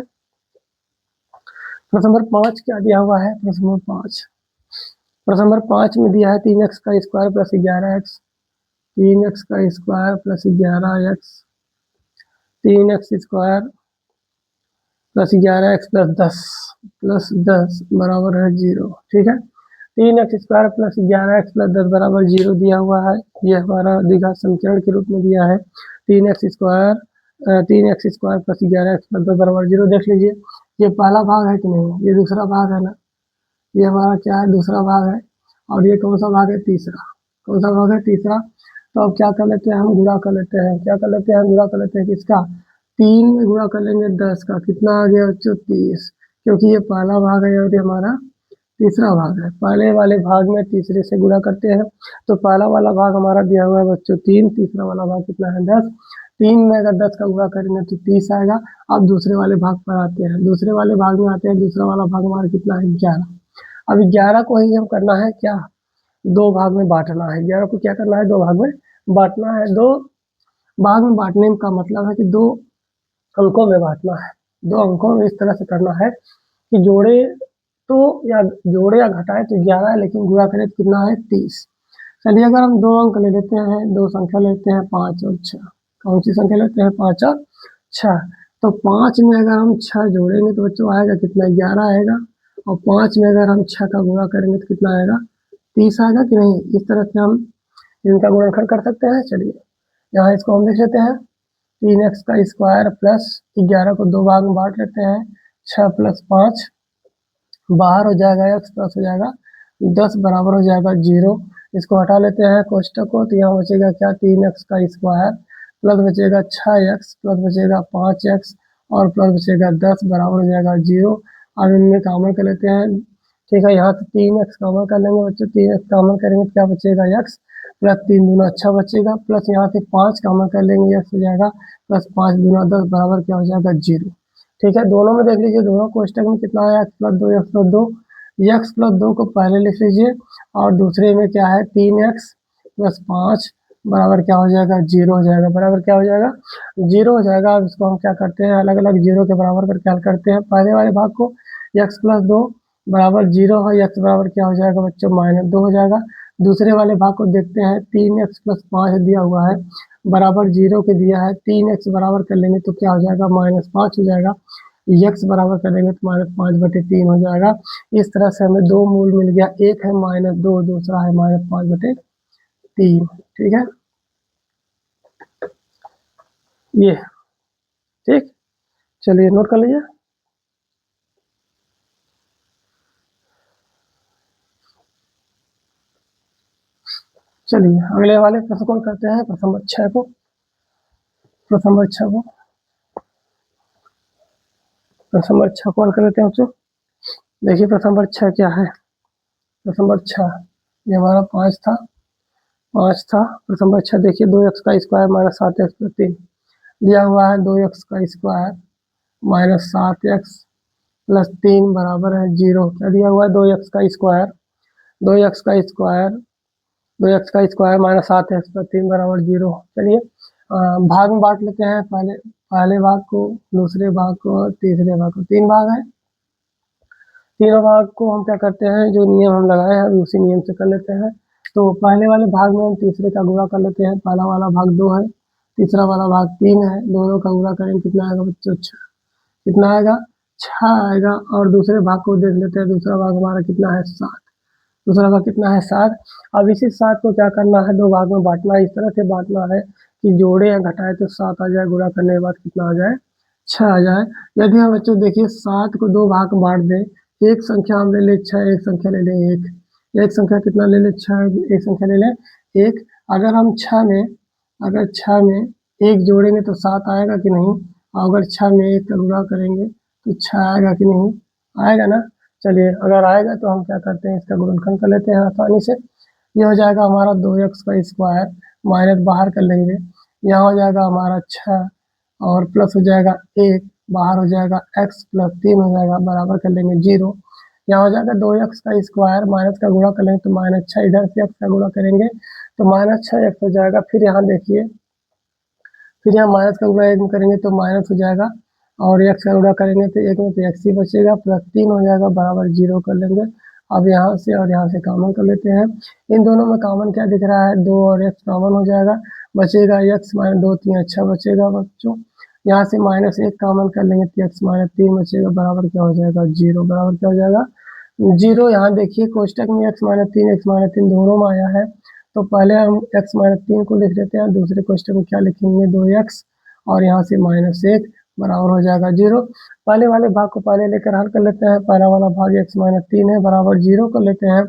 प्रश्न नंबर 5 क्या दिया हुआ है, प्रश्न नंबर 5, प्रश्न नंबर 5 में दिया है 3x का स्क्वायर प्लस 11x, 3x का square plus 11x, 3x square plus 11x plus 10 बराबर है 0, ठीक है। 3x square plus 11x plus 10 बराबर 0 दिया हुआ है, ये हमारा द्विघात समीकरण के रूप में दिया है। 3x square plus 11x plus 10 बराबर 0, देख लीजिए ये पहला भाग है कि नहीं, ये दूसरा भाग है ना, ये हमारा क्या है, दूसरा भाग है। और ये कौन सा भाग है, तीसरा। कौन सा भाग है, तीसरा। तो अब क्या कर लेते हैं, हम गुणा कर लेते हैं, क्या कर लेते हैं, गुणा कर लेते हैं किसका, 3 में गुणा कर लेंगे 10 का, कितना आ गया बच्चों 30, क्योंकि ये पहला भाग है और ये हमारा तीसरा भाग है। पहले वाले भाग में तीसरे से गुणा करते हैं, तो पहला वाला भाग हमारा दिया हुआ है बच्चों 3, तीसरा वाला भाग कितना है 10। 3 में अगर 10 का गुणा करेंगे तो 30 आएगा। अब दूसरे वाले भाग पर आते हैं, दूसरे वाले भाग में आते हैं, दूसरा वाला भाग हमारा कितना है 11। अब 11 को ही हम करना है क्या, दो भाग में बांटना है। 11 को क्या करना है, दो भाग में बांटना है। दो भाग में बांटने का मतलब है कि दो अंकों में बांटना है। दो अंकों में इस तरह से करना है कि जोड़े तो या जोड़े या घटाए तो 11 है, लेकिन गुणा करें तो कितना है 30। चलिए अगर हम दो अंक ले लेते हैं, दो संख्या लेते हैं 5 और 6। कौन सी संख्या लेते हैं, 5 और 6। तो 5 में अगर हम 6 जोड़ेंगे तो बच्चों आएगा कितना, 11 आएगा। और 5 में अगर हम 6 का गुणा करेंगे तो कितना आएगा, 30 आएगा कि नहीं। इस तरह से हम इनका गुणनखंड कर सकते हैं। चलिए यहाँ इसको हम लिख लेते हैं, 3x का स्क्वायर प्लस 11 को दो भाग में बांट लेते हैं, 6 प्लस 5 बाहर हो जाएगा, x प्लस हो जाएगा 10 बराबर हो जाएगा 0। इसको हटा लेते हैं कोष्टक को, तो यहाँ बचेगा क्या, 3x का स्क्वायर प्लस बचेगा 6x प्लस बचेगा 5x और प्लस बचेगा 10 बराबर हो जाएगा 0। अब इनमें कॉमन कर लेते हैं, ठीक है। यहाँ से 3x कॉमन कर लेंगे बच्चों, 3x कॉमन करेंगे तो क्या बचेगा, x प्लस 3 दूना अच्छा बचेगा, प्लस यहाँ से 5 कॉमन कर लेंगे, x हो जाएगा प्लस 5 दूना 10 बराबर क्या हो जाएगा 0, ठीक है। दोनों में देख लीजिए, दोनों कोष्टक में कितना है, x plus 2 x plus 2, x plus 2 को पहले लिख लीजिए और दूसरे में क्या है 3x प्लस 5 बराबर क्या हो जाएगा 0 हो जाएगा, बराबर क्या हो जाएगा 0 हो जाएगा। अब इसको हम क्या करते हैं, अलग अलग 0 के बराबर करके हल करते हैं। पहले वाले भाग को x प्लस 2 बराबर 0 है, x बराबर क्या हो जाएगा बच्चों -2 हो जाएगा। दूसरे वाले भाग को देखते हैं, 3x प्लस 5 दिया हुआ है बराबर 0 के दिया है, 3x बराबर कर लेंगे तो क्या हो जाएगा -5 हो जाएगा, x बराबर कर लेंगे तो -5/3 हो जाएगा। इस तरह से हमें दो मूल मिल गया, एक है -2, दूसरा है -5/3, ठीक है ये, ठीक। चलिए नोट कर लीजिए। चलिए अगले वाले प्रश्न को करते हैं, प्रश्न नंबर 6 को। प्रश्न नंबर 6 को प्रश्न नंबर 6 को हल कर लेते हैं बच्चों। देखिए प्रश्न नंबर 6 क्या है, प्रश्न नंबर 6 ये हमारा 5 था, 5 था। प्रश्न नंबर 6 देखिए, 2x का स्क्वायर -7x प्लस 3 दिया हुआ है, 2x का स्क्वायर -7x प्लस 3 बराबर है 0। क्या दिया हुआ है, 2x का स्क्वायर, 2x का स्क्वायर 2x का स्क्वायर -7x प्लस 3 बराबर 0। चलिए भाग में बांट लेते हैं, पहले पहले भाग को, दूसरे भाग को और तीसरे भाग को। 3 भाग है, तीनों भाग को हम क्या करते हैं, जो नियम हम लगाए हैं उसी नियम से कर लेते हैं। तो पहले वाले भाग में हम तीसरे का गुणा कर लेते हैं। पहला वाला भाग 2 है, तीसरा वाला भाग 3 है, दोनों का गुणा करेंगे कितना आएगा बच्चों, 6। कितना आएगा, 6 आएगा। और दूसरे भाग को देख लेते हैं, दूसरा भाग हमारा कितना है 7, दूसरा भाग कितना है 7। अब इसी 7 को क्या करना है, दो भाग में बांटना है। इस तरह से बांटना है कि जोड़े या घटाए तो 7 आ जाए, गुणा करने के बाद कितना आ जाए, 6 आ जाए। यदि हम बच्चों देखिए 7 को दो भाग में बांट दें एक संख्या हम ले ले 6, एक संख्या ले ले 1। एक संख्या कितना ले ले 6, एक संख्या ले ले 1। अगर हम 6 में 1 जोड़ेंगे तो 7 आएगा कि नहीं? अगर 6 में 1 का गुणा करेंगे तो 6 आएगा कि नहीं? आएगा ना। चलिए अगर आएगा तो हम क्या करते हैं, इसका गुणनखंड कर लेते हैं आसानी से। ये हो जाएगा हमारा 2x का स्क्वायर, माइनस बाहर कर लेंगे, यहाँ हो जाएगा हमारा 6 और प्लस हो जाएगा 1, बाहर हो जाएगा x प्लस 3 हो जाएगा, बराबर कर लेंगे 0। यहाँ हो जाएगा 2x का स्क्वायर, माइनस का गुणा कर लेंगे तो माइनस 6, इधर से x का गुणा करेंगे तो माइनस 6x हो जाएगा। फिर यहाँ देखिए, फिर यहाँ माइनस का गुणा 1 में करेंगे तो माइनस हो जाएगा, और x का गुणा करेंगे तो 1 में तो x ही बचेगा, प्लस 3 हो जाएगा, बराबर 0 कर लेंगे। अब यहाँ से और यहाँ से कॉमन कर लेते हैं। इन दोनों में कॉमन क्या दिख रहा है, 2 और x कॉमन हो जाएगा, बचेगा x माइनस 2 3 अच्छा बचेगा बच्चों। यहाँ से माइनस 1 कॉमन कर लेंगे तो x माइनस 3 बचेगा, बराबर क्या हो जाएगा 0, बराबर क्या हो जाएगा 0। यहाँ देखिए कोष्टक में x माइनस 3 दोनों में आया है, तो पहले हम x माइनस 3 को लिख लेते हैं, दूसरे कोष्टक में क्या लिखेंगे 2x और यहाँ से माइनस 1 बराबर हो जाएगा 0। पहले वाले भाग को पहले लेकर हल कर लेते हैं। पहला वाला भाग x माइनस 3 है, बराबर 0 कर लेते हैं,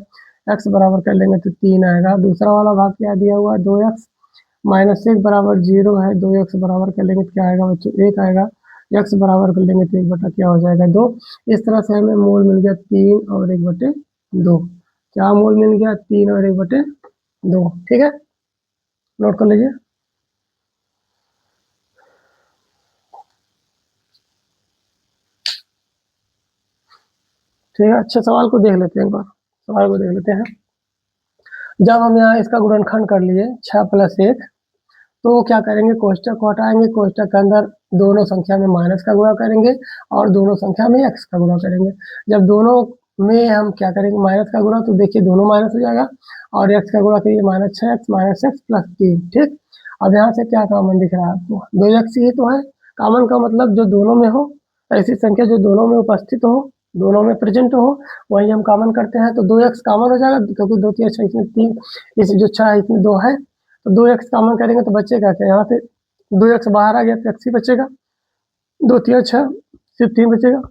x बराबर कर लेंगे तो 3 आएगा। दूसरा वाला भाग क्या दिया हुआ है 2x माइनस 1 बराबर 0 है, 2x बराबर कर लेंगे तो क्या आएगा बच्चों 1 आएगा, x बराबर कर लेंगे तो 1 बटा क्या हो जाएगा 2। इस तरह से हमें मूल मिल गया 3 और 1/2। क्या मूल मिल गया 3 और 1/2, ठीक है, नोट कर लीजिए। ठीक है, अच्छे सवाल को देख लेते हैं, एक बार सवाल को देख लेते हैं। जब हम यहाँ इसका गुणनखंड कर लिए 6 प्लस 1, तो क्या करेंगे कोष्टक को हटाएंगे, कोष्टक के अंदर दोनों संख्या में माइनस का गुणा करेंगे और दोनों संख्या में x का गुणा करेंगे। जब दोनों में हम क्या करेंगे माइनस का गुणा, तो देखिए दोनों माइनस हो जाएगा, और x का गुणा करिए minus 6x minus x plus 3, ठीक। अब यहाँ से क्या कॉमन दिख रहा है आपको, 2x ही तो है। कॉमन का मतलब जो दोनों में हो, ऐसी संख्या जो दोनों में उपस्थित हो, दोनों में प्रेजेंट हो, वही हम कॉमन करते हैं। तो 2x कॉमन हो जाएगा, क्योंकि 2 3 6 इसमें 3, इस जो 6 इसमें 2 है, तो 2x कॉमन करेंगे तो बचेगा क्या, यहाँ से 2x बाहर आ गया तो x ही बचेगा, 2 3 6 सिर्फ 3 बचेगा।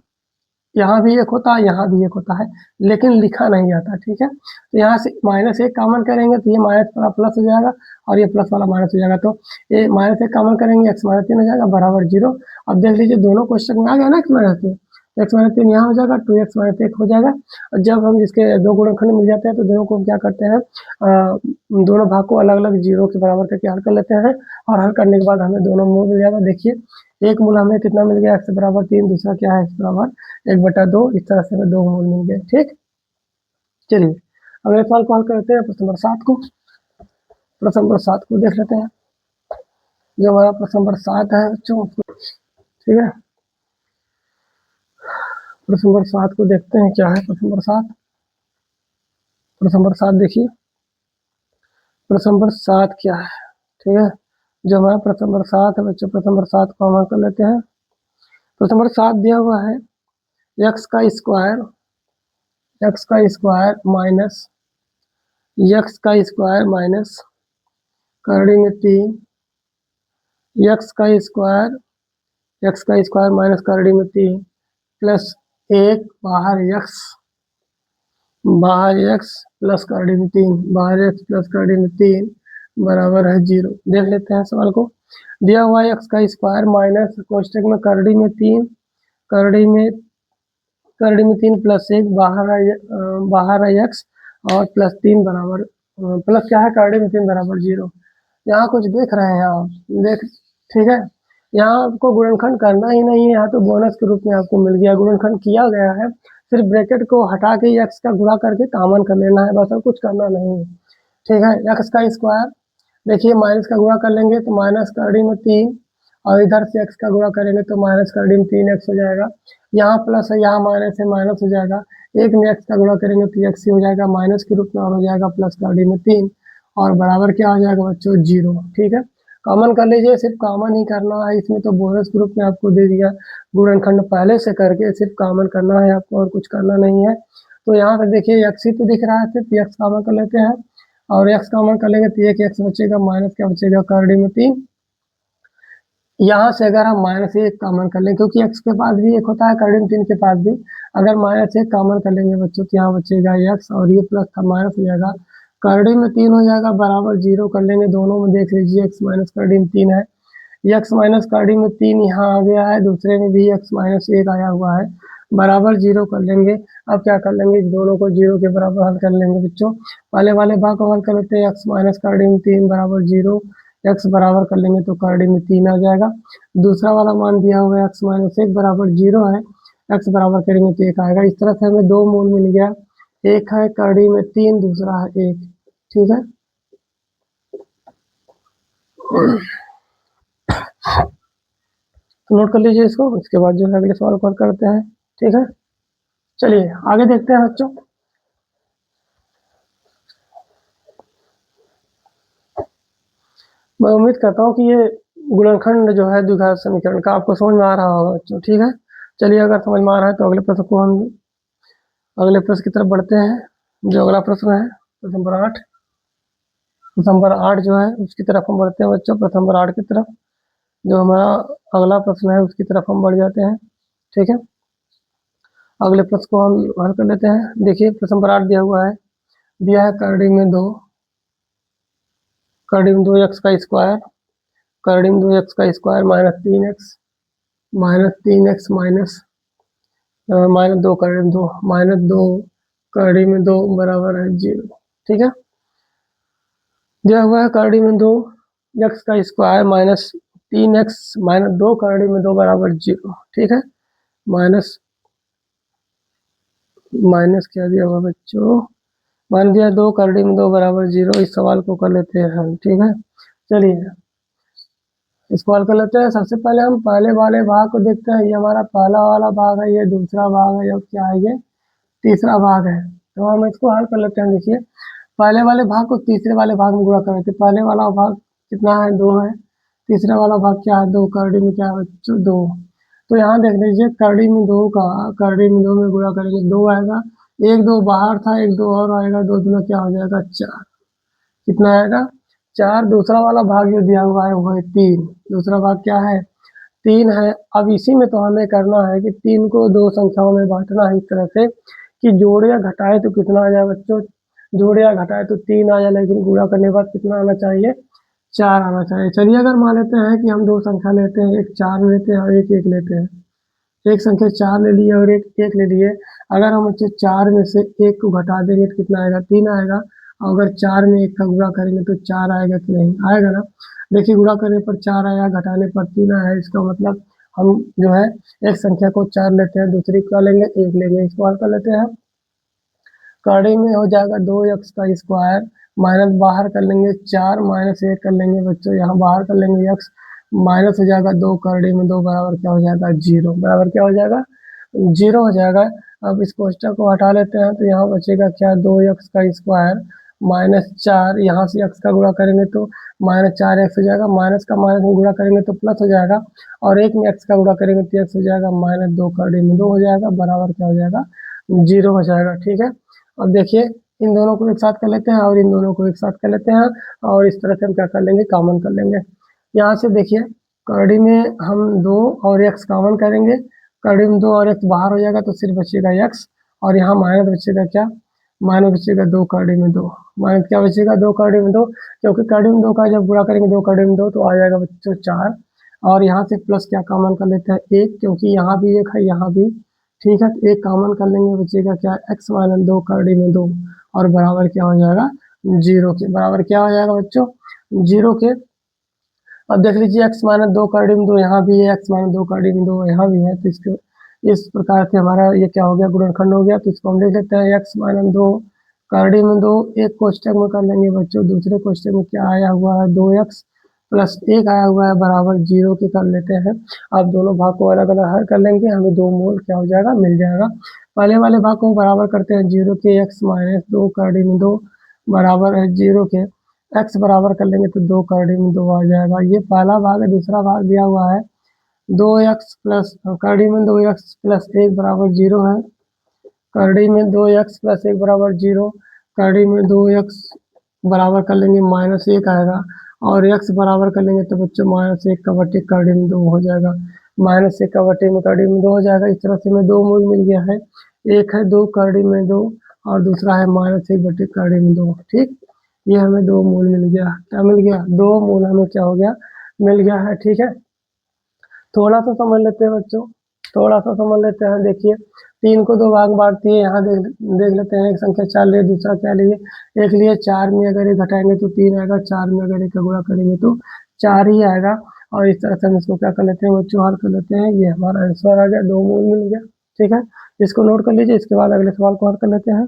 यहाँ भी 1 होता है, यहाँ भी 1 होता है, लेकिन लिखा नहीं आता, ठीक है। तो यहाँ से माइनस 1 कॉमन करेंगे तो ये माइनस वाला प्लस हो जाएगा और ये प्लस वाला माइनस हो जाएगा, तो ये माइनस 1 कॉमन करेंगे x माइनस 3 हो जाएगा, बराबर 0। अब देख लीजिए दोनों क्वेश्चन में आ गया ना x माइनस 3, x माइनस 3 यहाँ हो जाएगा, 2x माइनस 1 हो जाएगा। और जब हम इसके दो गुणनखंड मिल जाते हैं तो दोनों को क्या करते हैं, दोनों भाग को अलग अलग 0 के बराबर करके हल कर लेते हैं, और हल करने के बाद हमें दोनों मूल मिल जाएगा। देखिए एक मूल हमें कितना मिल गया, x बराबर 3, दूसरा क्या है x बराबर 1/2, इस तरह से हमें 2 मूल मिल गए, ठीक। चलिए अगले सवाल को हल करते हैं, प्रश्न नंबर 7 को। प्रश्न नंबर 7 को देख लेते हैं, जो हमारा प्रश्न नंबर 7 है बच्चों, ठीक है। प्रश्न नंबर 7 को देखते हैं क्या है प्रश्न नंबर 7। प्रश्न नंबर 7 देखिए, प्रश्न नंबर 7 क्या है, ठीक है। जो हमारा प्रश्न नंबर 7 है बच्चों, प्रश्न नंबर 7 को हम हल कर लेते हैं। प्रश्न नंबर 7 दिया हुआ है x का स्क्वायर माइनस x का स्क्वायर माइनस करड़ी में 3, x का स्क्वायर माइनस करड़ी में 3 प्लस 1 बाहर x प्लस करड़ी में 3, बाहर x प्लस करड़ी में 3 बराबर है 0। देख लेते हैं सवाल को। दिया हुआ है x का स्क्वायर माइनस कोष्टक में करड़ी में 3, करड़ी में 3 प्लस 1 बाहर है x और प्लस 3 बराबर प्लस क्या है करड़ी में 3 बराबर 0। यहाँ कुछ देख रहे हैं आप, देख, ठीक है। यहाँ आपको गुणनखंड करना ही नहीं है, यहाँ तो बोनस के रूप में आपको मिल गया, गुणनखंड किया गया है, सिर्फ ब्रैकेट को हटा के x का गुणा करके कॉमन कर लेना है, बस और कुछ करना नहीं है, ठीक है। x का स्क्वायर देखिए माइनस का गुणा कर लेंगे तो माइनस करड़ी में 3, और इधर से x का गुणा करेंगे तो माइनस करड़ी में 3x हो जाएगा, यहाँ प्लस है यहाँ माइनस है माइनस हो जाएगा, एक में x का गुणा करेंगे तो x ही हो जाएगा, माइनस के रूप में और हो जाएगा प्लस करड़ी में 3, और बराबर क्या हो जाएगा बच्चों 0, ठीक है। कॉमन कर लीजिए, सिर्फ कॉमन ही करना है, इसमें तो बोनस ग्रुप में आपको दे दिया गुणनखंड पहले से करके, सिर्फ कॉमन करना है आपको और कुछ करना नहीं है। तो यहाँ पे देखिए x ही तो दिख रहा है, सिर्फ x कॉमन कर लेते हैं, और x कॉमन कर लेंगे तो एक x बचेगा, माइनस क्या बचेगा करड़ी में 3, यहाँ से अगर हम -1 कॉमन कर लें, क्योंकि x के पास भी 1 होता है, कर्डिम 3 के पास भी, अगर -1 कॉमन कर लेंगे बच्चों तो यहाँ बचेगा x और ये प्लस था माइनस हो जाएगा, कर्डिम में 3 हो जाएगा बराबर 0 कर लेंगे, दोनों में देख लीजिए x माइनस कर्डिम 3 है, x माइनस कर्डिम में 3 यहाँ आ गया है, दूसरे में भी x माइनस 1 आया हुआ है, बराबर 0 कर लेंगे। अब क्या कर लेंगे, दोनों को 0 के बराबर हल कर लेंगे बच्चों, पहले वाले भाग को हल कर लेते हैं, x माइनस कर्डिम 3 बराबर 0, x बराबर कर लेंगे तो कर्डिम में 3 आ जाएगा, दूसरा वाला मान दिया हुआ है x माइनस 1 बराबर 0 है, x बराबर करेंगे तो 1 आएगा, इस तरह से हमें 2 मूल मिल गया, एक है कर्डिम में 3, दूसरा है 1, ठीक है। तो नोट कर लीजिए इसको, इसके बाद जो है अगले सवाल को हल करते हैं, ठीक है। चलिए आगे देखते हैं बच्चों। मैं उम्मीद करता हूँ कि ये गुणनखंड जो है द्विघात समीकरण का आपको समझ में आ रहा होगा बच्चों, ठीक है। चलिए अगर समझ में आ रहा है तो अगले प्रश्न को हम अगले प्रश्न की तरफ बढ़ते हैं। जो अगला प्रश्न है प्रश्न नंबर 8, प्रश्न नंबर 8 जो है उसकी तरफ हम बढ़ते हैं बच्चों, प्रश्न नंबर 8 की तरफ। जो हमारा अगला प्रश्न है उसकी तरफ हम बढ़ जाते हैं, ठीक है। अगले प्रश्न को हम हल कर लेते हैं। देखिए प्रश्न नंबर 8 दिया हुआ है, दिया है कर्डिम में 2, कर्डिम 2x का स्क्वायर, कर्डिम 2x का स्क्वायर -3x -2 कर्डिम 2 -2 कर्डिम में 2 बराबर है 0, ठीक है। दिया हुआ है कर्डिम में 2 x का स्क्वायर -3x -2 कर्डिम में 2 बराबर 0, ठीक है। माइनस क्या दिया हुआ बच्चों, मान दिया 2 कर्डिम में 2 बराबर 0। इस सवाल को कर लेते हैं हम, ठीक है। चलिए इसको हल कर लेते हैं। सबसे पहले हम पहले वाले भाग को देखते हैं, ये हमारा पहला वाला भाग है, ये दूसरा भाग है, और क्या है ये तीसरा भाग है। तो हम इसको हल कर लेते हैं। देखिए पहले वाले भाग को तीसरे वाले भाग में गुणा करें, तो पहले वाला भाग कितना है 2 है, तीसरा वाला भाग क्या है 2, कर्डिम में क्या है बच्चों 2। तो यहाँ देख लीजिए कर्डिम में 2 का कर्डिम में 2 में गुणा करेंगे 2 आएगा, 1 2 बाहर था, 1 2 और आएगा, 2 दूना क्या हो जाएगा 4, कितना आएगा 4। दूसरा वाला भाग जो दिया हुआ है वो है 3, दूसरा भाग क्या है 3 है। अब इसी में तो हमें करना है कि 3 को 2 संख्याओं में बांटना है इस तरह से कि जोड़े या घटाए तो कितना आ जाए बच्चों, जोड़े या घटाए तो 3 आ जाए, लेकिन गुणा करने के बाद कितना आना चाहिए 4 आना चाहिए। चलिए अगर मान लेते हैं कि हम 2 संख्या लेते हैं, एक 4 लेते हैं और एक 1 लेते हैं, एक संख्या 4 ले लिए और एक 1 ले लिए। अगर हम अच्छे 4 में से 1 को घटा देंगे तो कितना आएगा 3 आएगा, और अगर 4 में 1 का गुणा करेंगे तो 4 आएगा कि नहीं आएगा ना। देखिए गुणा करने पर 4 आया, घटाने पर 3 आया, इसका मतलब हम जो है एक संख्या को 4 लेते हैं, दूसरी क्या लेंगे 1 लेंगे। इसको हल कर लेते हैं। कर्डिम में हो जाएगा 2x का स्क्वायर, माइनस बाहर कर लेंगे 4 -1 कर लेंगे बच्चों, यहाँ बाहर कर लेंगे x, माइनस हो जाएगा 2 कर्डिम में 2 बराबर क्या हो जाएगा 0, बराबर क्या हो जाएगा 0 हो जाएगा। अब इस कोष्टक को हटा लेते हैं तो यहाँ बचेगा क्या 2x का स्क्वायर -4, यहाँ से x का गुणा करेंगे तो -4x हो जाएगा, माइनस का माइनस में गुणा करेंगे तो प्लस हो जाएगा, और एक में x का गुणा करेंगे तो x हो जाएगा -2 कर्डिम में 2 हो जाएगा, बराबर क्या हो जाएगा 0 हो जाएगा, ठीक है। अब देखिए इन दोनों को एक साथ कर लेते हैं और इन दोनों को एक साथ कर लेते हैं, और इस तरह से हम क्या कर लेंगे कॉमन कर लेंगे। यहाँ से देखिए कर्डी में हम 2 और x कॉमन करेंगे, कर्डी में 2 और x बाहर हो जाएगा तो सिर्फ बचेगा x, और यहाँ माइनस बचेगा क्या, माइनस बचेगा 2 कर्डी में 2, माइनस क्या बचेगा 2 कर्डी में 2, क्योंकि कर्डी में 2 का जब गुणा करेंगे 2 कर्डी में 2 तो आ जाएगा बच्चों 4, और यहाँ से प्लस क्या कॉमन कर लेते हैं 1, क्योंकि यहाँ भी 1 है यहाँ भी, ठीक है। तो एक कॉमन कर लेंगे, बचेगा क्या x माइनस 2 कर्डी में 2, और बराबर क्या हो जाएगा 0 के, बराबर क्या हो जाएगा बच्चों 0 के। अब देख लीजिए x माइनस 2 कर्डी में 2 यहाँ भी है, x माइनस 2 कर्डी में 2 यहाँ भी है, तो इसके इस प्रकार से हमारा ये क्या हो गया गुणनखंड हो गया। तो इसको हम लिख लेते हैं x माइनस 2 कर्डी में 2, एक कोष्टक में कर लेंगे बच्चों, दूसरे कोष्टक में क्या आया हुआ है 2x प्लस 1 आया हुआ है बराबर 0 के कर लेते हैं। अब दोनों भाग को अलग अलग हल कर लेंगे, हमें 2 मोल क्या हो जाएगा मिल जाएगा। पहले वाले भाग को बराबर करते हैं 0 के, x माइनस 2 कर्डी में 2 बराबर है 0 के, x बराबर कर लेंगे तो 2 कर्डी में 2 आ जाएगा। ये पहला भाग है। दूसरा भाग दिया हुआ है 2x प्लस कर्डी में 2x प्लस 1 बराबर 0 है, कर्डी में 2x प्लस 1 बराबर 0, कर्डी में 2x बराबर कर लेंगे -1 आएगा, और x बराबर कर लेंगे तो बच्चों -1 का बटे का डी में 2 हो जाएगा, -1 का बटे में का डी में 2 हो जाएगा। इस तरह से हमें दो मूल मिल गया है, एक है 2 का डी में 2 और दूसरा है -1 बटे का डी में 2। ठीक, ये हमें दो मूल मिल गया। क्या मिल गया? दो मूल हमें क्या हो गया? मिल गया है। ठीक है, थोड़ा सा समझ लेते हैं बच्चों, थोड़ा सा समझ लेते हैं। देखिए 3 को 2 भाग बांटती है, यहाँ देख लेते हैं। एक संख्या 4 लिए, दूसरा क्या लिए? एक लिए। 4 में अगर ये घटाएंगे तो 3 आएगा, 4 में अगर एक का गुणा करेंगे तो 4 ही आएगा। और इस तरह से हम इसको क्या कर लेते हैं बच्चों? हल कर लेते हैं। ये हमारा आंसर आ गया, दो मूल मिल गया। ठीक है, इसको नोट कर लीजिए, इसके बाद अगले सवाल को हल कर लेते हैं।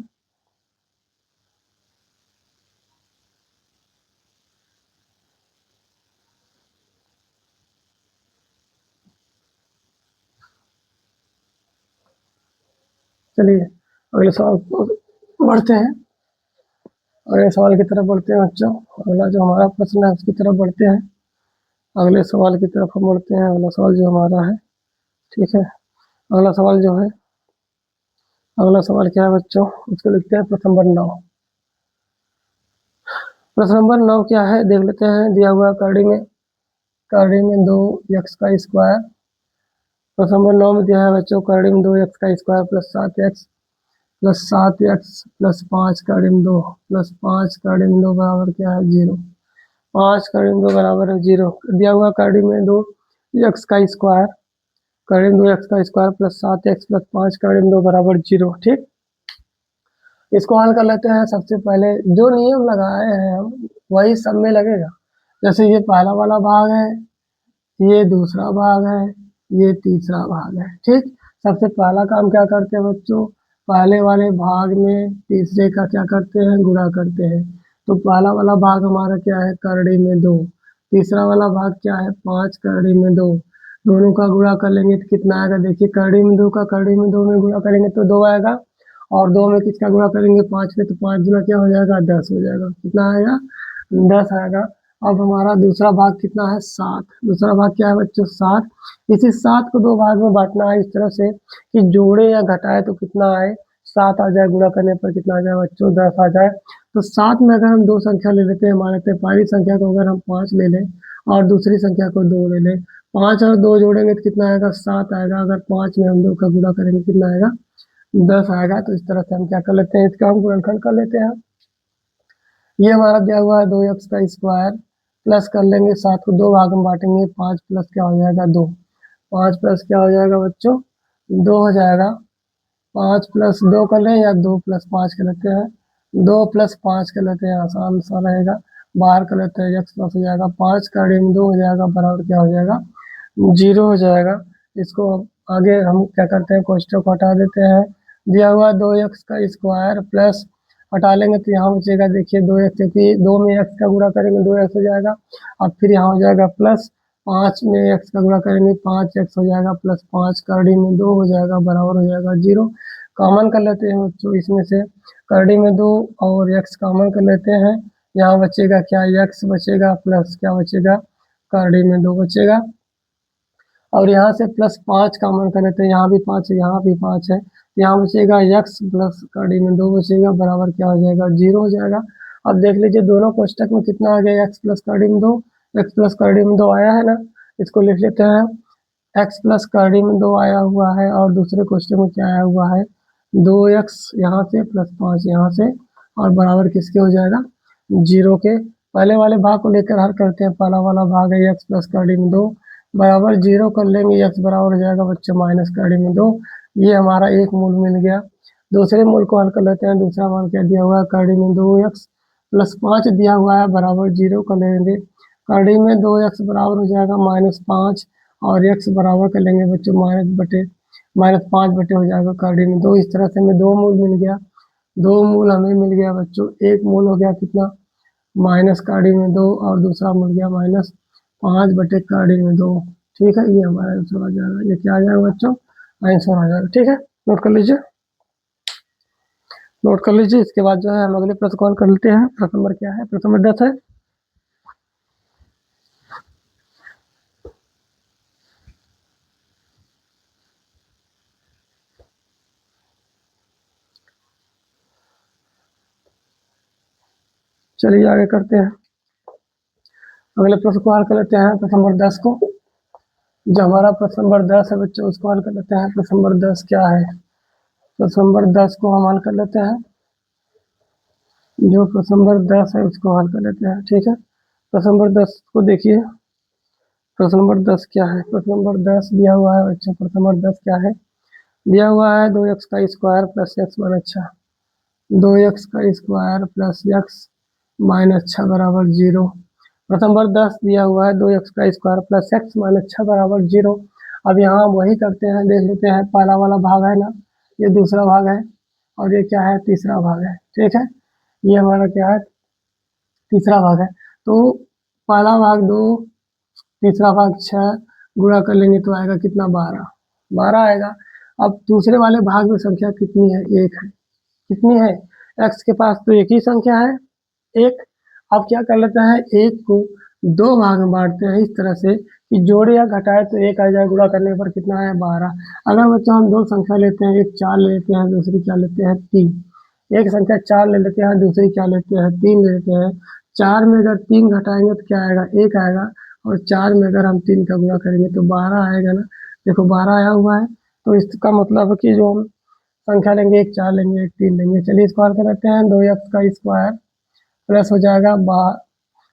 चलिए अगले सवाल को बढ़ते हैं, अगले सवाल की तरफ बढ़ते हैं बच्चों। अगला जो हमारा प्रश्न है उसकी तरफ बढ़ते हैं, अगले सवाल की तरफ हम बढ़ते हैं। अगला सवाल जो हमारा है, ठीक है, अगला सवाल जो है, अगला सवाल क्या है बच्चों? उसको लिखते हैं प्रश्न नंबर 9। प्रश्न नंबर 9 क्या है देख लेते हैं। दिया हुआ करड़ी में 2x का स्क्वायर। प्रश्न नंबर 9 में दिया है बच्चों, करड़ी में 2x का स्क्वायर प्लस 7x प्लस 5 करड़ी में 2 प्लस 5 करड़ी में 2 बराबर क्या है? 0। 5 करड़ी में 2 बराबर है 0। दिया हुआ करड़ी में 2x का स्क्वायर, करड़ी में 2x का स्क्वायर प्लस 7x प्लस 5 करड़ी में 2 बराबर 0। ठीक, इसको हल कर लेते हैं। सबसे पहले जो नियम लगाए हैं हम वही सब में लगेगा। जैसे ये पहला वाला भाग है, ये दूसरा भाग है, ये तीसरा भाग है। ठीक, सबसे पहला काम क्या करते हैं बच्चों? पहले वाले भाग में तीसरे का क्या करते हैं? गुणा करते हैं। तो पहला वाला भाग हमारा क्या है? करड़ी में 2। तीसरा वाला भाग क्या है? 5 करड़ी में 2। दोनों का गुणा कर लेंगे तो कितना आएगा? देखिए करड़ी में 2 का करड़ी में 2 में गुणा करेंगे तो 2 आएगा, और 2 में किसका गुणा करेंगे? 5 में, तो 5 गुना क्या हो जाएगा? 10 हो जाएगा। कितना आएगा? 10 आएगा। अब हमारा दूसरा भाग कितना है? 7। दूसरा भाग क्या है बच्चों? 7। इसी 7 को दो भाग में बांटना है इस तरह से कि जोड़े या घटाए तो कितना आए? 7 आ जाए, गुणा करने पर कितना आ जाए बच्चों? 10 आ जाए। तो 7 में अगर हम दो संख्या ले लेते हैं, मान लेते हैं पहली संख्या को अगर हम 5 ले लें और दूसरी संख्या को 2 ले लें, 5 और 2 जोड़ेंगे तो कितना आएगा? 7 आएगा। अगर 5 में हम 2 का गुणा करेंगे कितना आएगा? 10 आएगा। तो इस तरह से हम क्या कर लेते हैं? इसका हम गुणनखंड कर लेते हैं। ये हमारा दिया हुआ है 2x का स्क्वायर, प्लस कर लेंगे 7 को दो भाग में बांटेंगे, 5 प्लस क्या हो जाएगा? 2। 5 प्लस क्या हो जाएगा बच्चों? 2 हो जाएगा। 5 प्लस 2 कर लें या 2 प्लस 5 कर लेते हैं? 2 प्लस 5 कर लेते हैं, आसान सा रहेगा। बाहर कर लेते हैं, x प्लस हो जाएगा 5 का ऋण 2 हो जाएगा, बराबर क्या हो जाएगा? 0 हो जाएगा। इसको आगे हम क्या करते हैं? कोष्ठक को हटा देते हैं। दिया हुआ 2x का स्क्वायर प्लस, हटा लेंगे तो यहाँ बचेगा देखिए 2x, क्योंकि 2 में x का गुणा करेंगे 2x हो जाएगा। अब फिर यहाँ हो जाएगा प्लस 5 में x का गुणा करेंगे 5x हो जाएगा, प्लस 5 करड़ी में 2 हो जाएगा, बराबर हो जाएगा 0। कॉमन कर लेते हैं बच्चों इसमें से, करड़ी में 2 और x कॉमन कर लेते हैं। यहाँ बचेगा क्या? x बचेगा, प्लस क्या बचेगा? करड़ी में 2 बचेगा। और यहाँ से प्लस 5 कॉमन कर लेते हैं, यहाँ भी 5 है, यहाँ भी 5 है। यहाँ बचेगा x प्लस कड़ी में 2 बचेगा, बराबर क्या हो जाएगा? 0 हो जाएगा। अब देख लीजिए दोनों कोष्टक में कितना आ गया? x प्लस कड़ी में 2, x प्लस कड़ी में 2 आया है ना। इसको लिख लेते हैं, x प्लस कड़ी में 2 आया हुआ है, और दूसरे कोष्टक में क्या आया हुआ है? 2x यहाँ से प्लस 5 यहाँ से, और बराबर किसके हो जाएगा? 0 के। पहले वाले भाग को लेकर हल करते हैं। पहला वाला भाग है x प्लस कड़ी में 2 बराबर 0 कर लेंगे, x बराबर हो जाएगा बच्चों माइनस कड़ी में 2। ये हमारा एक मूल मिल गया। दूसरे मूल को हल कर लेते हैं। दूसरा मान क्या दिया हुआ है? कड़ी में 2x प्लस 5 दिया हुआ है, बराबर 0 कर लेंगे। कड़ी में 2x बराबर हो जाएगा -5, और x बराबर कर लेंगे बच्चों -5 बटे हो जाएगा कड़ी में 2। इस तरह से हमें दो मूल मिल गया। दो मूल हमें मिल गया बच्चों। एक मूल हो गया कितना? माइनस कड़ी में 2, और दूसरा मिल गया -5/कड़ी में 2। ठीक है, ये हमारा आंसर आ जाएगा। ये क्या आ जाएगा बच्चों? आंसर आ जाएगा। ठीक है, नोट कर लीजिए, नोट कर लीजिए। इसके बाद जो है हम अगले प्रश्न को हल कर लेते हैं। प्रश्न नंबर क्या है? प्रश्न नंबर 10 है। चलिए आगे करते हैं। अगले प्रश्न को हल कर लेते हैं, प्रश्न नंबर 10 को। जो हमारा प्रश्न नंबर 10 है बच्चों, उसको हल कर लेते हैं। प्रश्न नंबर 10 क्या है? प्रश्न नंबर 10 को हम हल कर लेते हैं। जो प्रश्न नंबर 10 है उसको हल कर लेते हैं, ठीक है। प्रश्न नंबर 10 को देखिए। प्रश्न नंबर 10 क्या है? प्रश्न नंबर 10 दिया हुआ है बच्चों। प्रश्न नंबर 10 क्या है? दिया हुआ है 2x का square plus x minus 6। 2x का स्क्वायर प्लस एक्स माइनस 6 बराबर 0। प्रश्न नंबर 10 दिया हुआ है 2x का स्क्वायर प्लस एक्स माइनस 6 बराबर 0। अब यहाँ वही करते हैं, देख लेते हैं। पहला वाला भाग है ना, ये दूसरा भाग है, और ये क्या है? तीसरा भाग है, ठीक है। ये हमारा क्या है? तीसरा भाग है। तो पहला भाग 2, तीसरा भाग 6, गुणा कर लेंगे तो आएगा कितना? 12। 12 आएगा। अब दूसरे वाले भाग में संख्या कितनी है? 1 है। कितनी है? x के पास तो एक ही संख्या है, 1। अब क्या कर लेते हैं, 1 को 2 भाग में बांटते हैं इस तरह से कि जोड़े या घटाए तो 1 आ जाए। गुणा करने पर कितना है? 12। अगर बच्चों हम दो संख्या लेते हैं, एक 4 ले लेते हैं, दूसरी क्या लेते हैं? 3। एक संख्या 4 ले लेते हैं, दूसरी क्या लेते हैं? 3 ले लेते हैं। 4 में अगर 3 घटाएंगे तो क्या आएगा? 1 आएगा। और 4 में अगर हम 3 का गुणा करेंगे तो 12 आएगा ना। देखो 12 आया हुआ है। तो इसका मतलब है कि जो हम संख्या लेंगे, एक 4 लेंगे, एक 3 लेंगे। चलिए इसको हल कर लेते हैं। 2x का स्क्वायर प्लस हो जाएगा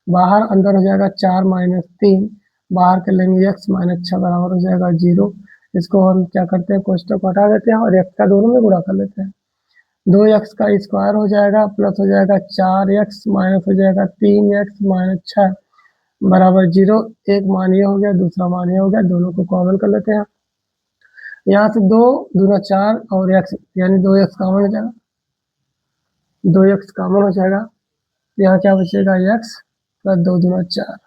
बाहर अंदर हो जाएगा 4 माइनस 3, बाहर कर लेंगे x माइनस 6 बराबर हो जाएगा 0। इसको हम क्या करते हैं? कोष्टक को हटा देते हैं और x का दोनों में गुणा कर लेते हैं। 2x का स्क्वायर हो जाएगा प्लस हो जाएगा 4x माइनस हो जाएगा 3x माइनस 6 बराबर 0। एक मान ये हो गया, दूसरा मान ये हो गया, दोनों को कॉमन कर लेते हैं। यहाँ से 2 दूना 4 और x यानी 2x कॉमन हो जाएगा। 2x कॉमन हो जाएगा, यहाँ क्या बचेगा? x प्लस 2 दूना 4,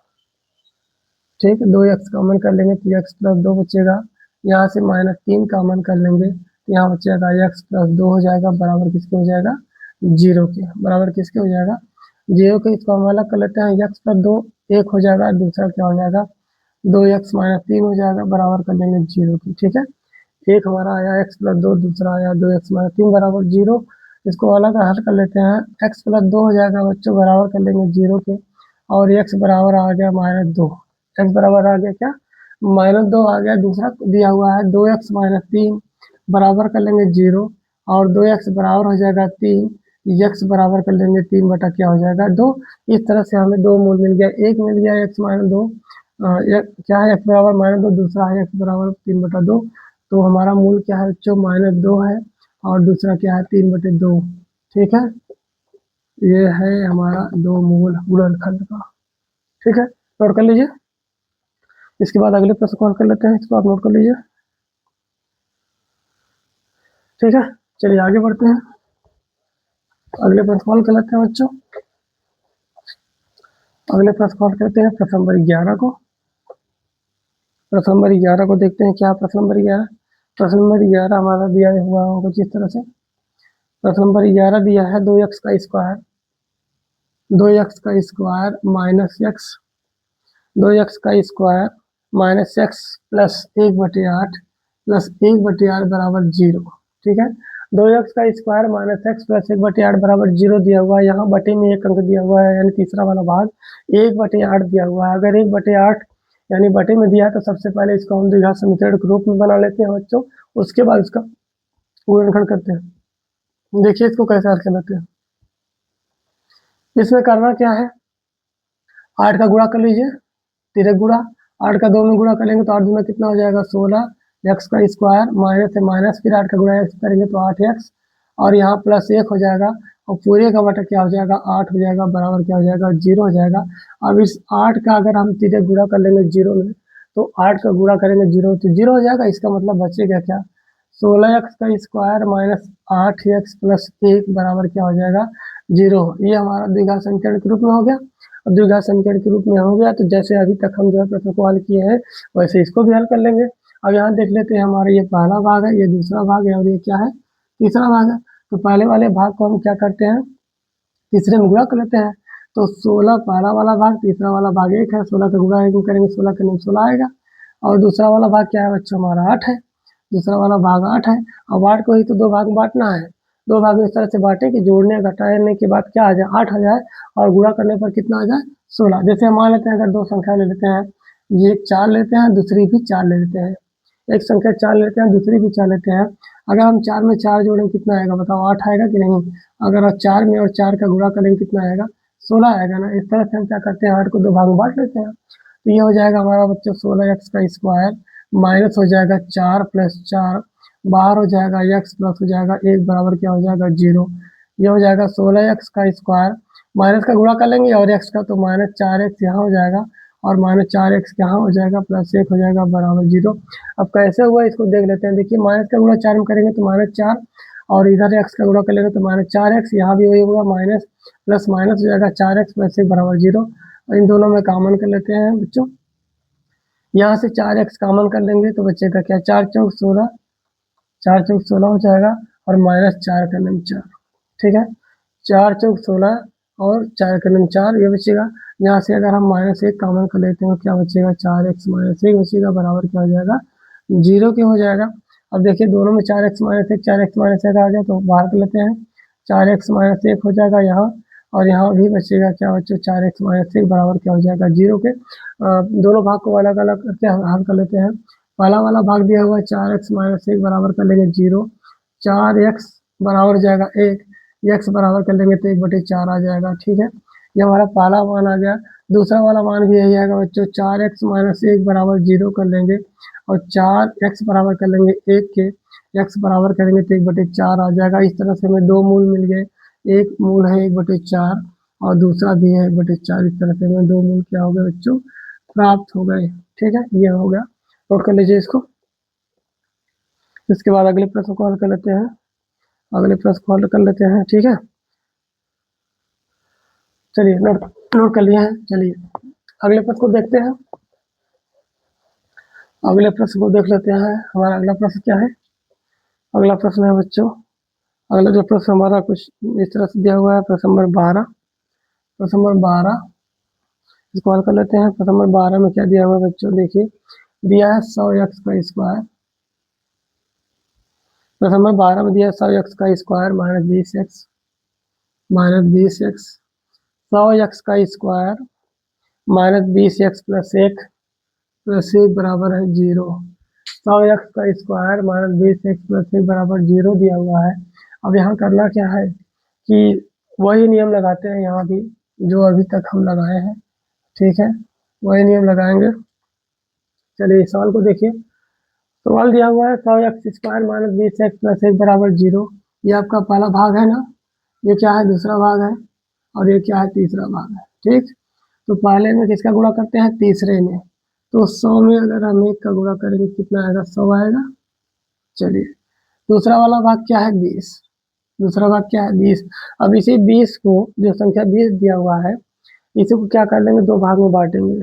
ठीक है। 2x कॉमन कर लेंगे तो x प्लस 2 बचेगा। यहाँ से माइनस 3 कॉमन कर लेंगे तो यहाँ बचेगा x प्लस 2 हो जाएगा, बराबर किसके हो जाएगा? 0 के। बराबर किसके हो जाएगा? 0 के। इसको हम अलग कर लेते हैं। x प्लस 2 1 हो जाएगा, दूसरा क्या हो जाएगा? 2x माइनस 3 हो जाएगा, बराबर कर लेंगे 0 की, ठीक है। एक हमारा आया x प्लस 2, दूसरा आया 2x माइनस 3 बराबर 0। इसको अलग हल कर लेते हैं। x प्लस 2 हो जाएगा बच्चों, बराबर कर लेंगे 0 के। और x बराबर आ गया माइनस 2। x बराबर आ गया क्या? माइनस 2 आ गया। दूसरा दिया हुआ है 2x माइनस 3, बराबर कर लेंगे 0। और 2x बराबर हो जाएगा 3, x बराबर कर लेंगे 3 बटा क्या हो जाएगा? 2। इस तरह से हमें दो मूल मिल गया। एक मिल गया x माइनस 2, क्या है? x बराबर माइनस 2, दूसरा है x बराबर 3 बटा 2। तो हमारा मूल क्या है बच्चों? माइनस 2 है। और दूसरा क्या है? 3/2, ठीक है। ये है हमारा दो मूल गुणनखंड का, ठीक है। नोट कर लीजिए। इसके बाद अगले प्रश्न को हल कर लेते हैं, इसको आप नोट कर लीजिए, ठीक है। चलिए आगे बढ़ते हैं। अगले प्रश्न को हल कर लेते हैं बच्चों। अगले प्रश्न को हल करते हैं प्रश्न नंबर 11 को। प्रश्न नंबर 11 को देखते हैं। क्या प्रश्न नंबर 11? प्रश्न नंबर 11 हमारा दिया हुआ होगा जिस तरह से। प्रश्न नंबर 11 दिया है 2x का स्क्वायर, 2x का स्क्वायर माइनस एक्स, 2x का square minus x plus 1/8 plus 1/8 बराबर 0, ठीक है। 2x का स्क्वायर माइनस एक्स प्लस 1/8 बराबर 0 दिया हुआ है। यहाँ बटे में एक अंक दिया हुआ है, यानी तीसरा वाला भाग 1/8 दिया हुआ है। अगर 1/8 यानी बटे में दिया है तो सबसे पहले इसको हम द्विघात समीकरण के रूप में बना लेते हैं बच्चों, उसके बाद इसका गुणनखंड करते हैं। देखिए इसको कैसे हल कर लेते हैं। इसमें करना क्या है? 8 का गुणा कर लीजिए, तिरक गुणा। 8 का 2 में गुणा करेंगे तो 8 दूना कितना हो जाएगा? 16। एक्स का स्क्वायर माइनस से माइनस, फिर 8 का गुणा एक्स करेंगे तो 8x, और यहाँ प्लस 1 हो जाएगा, और पूरे का बटा क्या हो जाएगा? 8 हो जाएगा, बराबर क्या हो जाएगा? 0 हो जाएगा। अब इस 8 का अगर हम तिरक गुणा कर लेंगे 0 में, तो 8 का गुणा करेंगे 0 तो 0 हो जाएगा। इसका मतलब बचेगा क्या? 16x का स्क्वायर माइनस 8x प्लस 1 बराबर क्या हो जाएगा? 0। ये हमारा द्विघात समीकरण के रूप में हो गया। अब द्विघात समीकरण के रूप में हो गया तो जैसे अभी तक हम जो है प्रश्न को हल किए हैं वैसे इसको भी हल कर लेंगे। अब यहाँ देख लेते हैं, हमारा ये पहला भाग है, ये दूसरा भाग है, और ये क्या है? तीसरा भाग है। तो पहले वाले भाग को हम क्या करते हैं? तीसरे में गुणा कर लेते हैं। तो 16 पहला वाला भाग, तीसरा वाला भाग 1 है, 16 का गुणा 1 में करेंगे 16 का 16 आएगा। और दूसरा वाला भाग क्या है बच्चों? हमारा 8 है। दूसरा वाला भाग 8 है। अब 8 को ही तो दो भाग में बांटना है, दो भाग में इस तरह से बांटे कि जोड़ने घटाने के बाद क्या आ जाए 8 आ जाए और गुणा करने पर कितना आ जाए 16। जैसे हम मान लेते हैं अगर दो संख्या ले लेते हैं, ये 4 लेते हैं, दूसरी भी 4 ले लेते हैं, एक संख्या 4 लेते हैं, दूसरी भी 4 लेते हैं। अगर हम 4 में 4 जोड़ें कितना आएगा बताओ, 8 आएगा कि नहीं? अगर आप 4 में और 4 का गुणा करेंगे कितना आएगा, 16 आएगा ना। इस तरह से हम क्या करते हैं 8 को दो भाग में बांट लेते हैं। तो ये हो जाएगा हमारा बच्चों 16x का स्क्वायर माइनस हो जाएगा 4 प्लस 4, बाहर हो जाएगा x प्लस हो जाएगा 1 बराबर क्या हो जाएगा 0। ये हो जाएगा 16x का स्क्वायर, माइनस का गुणा कर लेंगे और x का तो माइनस 4x यहाँ हो जाएगा और माइनस 4x यहाँ हो जाएगा प्लस 1 हो जाएगा बराबर 0। अब कैसे हुआ इसको देख लेते हैं। देखिए माइनस का गुणा 4 में करेंगे तो माइनस 4 और इधर x का गुणा कर लेंगे तो माइनस 4x, यहाँ भी वही होगा माइनस प्लस माइनस हो जाएगा 4x प्लस 1 बराबर 0। और इन दोनों में कॉमन कर लेते हैं बच्चों, यहाँ से 4x कॉमन कर लेंगे तो बचेगा क्या 4 चौक 16, 4 चौक 16 हो जाएगा और माइनस 4 का नम 4, ठीक है। 4 चौक 16 और 4 का नम 4 ये बचेगा। यहाँ से अगर हम माइनस 1 कॉमन कर लेते हैं क्या बचेगा 4x माइनस 1 बचेगा बराबर क्या हो जाएगा 0 के हो जाएगा। अब देखिए दोनों में 4x माइनस 1 4x माइनस 1 आ गया तो बाहर कर लेते हैं, 4x माइनस 1 हो जाएगा यहाँ और यहाँ भी बचेगा क्या बच्चों 4x माइनस 1 बराबर क्या हो जाएगा 0 के। दोनों भाग को अलग अलग करके हल कर लेते हैं। पहला वाला भाग दिया हुआ है 4x माइनस 1 बराबर कर लेंगे 0, 4x बराबर हो जाएगा 1, x बराबर कर लेंगे तो 1/4 आ जाएगा, ठीक है। ये हमारा पहला मान आ गया। दूसरा वाला मान भी यही आएगा बच्चों, 4x माइनस 1 बराबर 0 कर लेंगे और 4x बराबर कर लेंगे 1 के, x बराबर करेंगे तो 1/4 आ जाएगा। इस तरह से हमें दो मूल मिल गए, एक मूल है 1/4 और दूसरा भी है 1/4। इस तरह से हमें दो मूल क्या हो गए बच्चों प्राप्त हो गए, ठीक है। ये हो गया, नोट कर लीजिए इसको। इसके बाद अगले प्रश्न को हल कर लेते हैं, अगले प्रश्न को हल कर लेते हैं, ठीक है। चलिए नोट कर लिए हैं। चलिए अगले प्रश्न को देखते हैं, अगले प्रश्न को देख लेते हैं। हमारा अगला प्रश्न क्या है, अगला प्रश्न है बच्चों, अगला जो प्रश्न हमारा कुछ इस तरह से दिया हुआ है, प्रश्न नंबर 12, प्रश्न नंबर 12 इसको हल कर लेते हैं। प्रश्न नंबर 12 में क्या दिया हुआ है बच्चों, देखिए दिया है 100x का स्क्वायर। प्रश्न नंबर 12 में दिया है 100x का square minus 20x, minus 20x, 100x का स्क्वायर माइनस 20x प्लस 1 बराबर है 0। 100x का स्क्वायर माइनस 20x प्लस 1 बराबर 0 दिया हुआ है। अब यहाँ करना क्या है कि वही नियम लगाते हैं यहाँ भी जो अभी तक हम लगाए हैं, ठीक है, वही नियम लगाएंगे। चलिए सवाल को देखिए, सवाल दिया हुआ है 100x square minus 20x plus 1 बराबर 0। ये आपका पहला भाग है ना, ये क्या है दूसरा भाग है और ये क्या है तीसरा भाग है, ठीक। तो पहले में किसका गुणा करते हैं तीसरे में, तो 100 में अगर हम 1 का गुणा करेंगे कितना आएगा 100 आएगा। चलिए दूसरा वाला भाग क्या है 20, दूसरा भाग क्या है 20। अब इसी 20 को जो संख्या 20 दिया हुआ है इसी को क्या कर लेंगे दो भाग में बांटेंगे,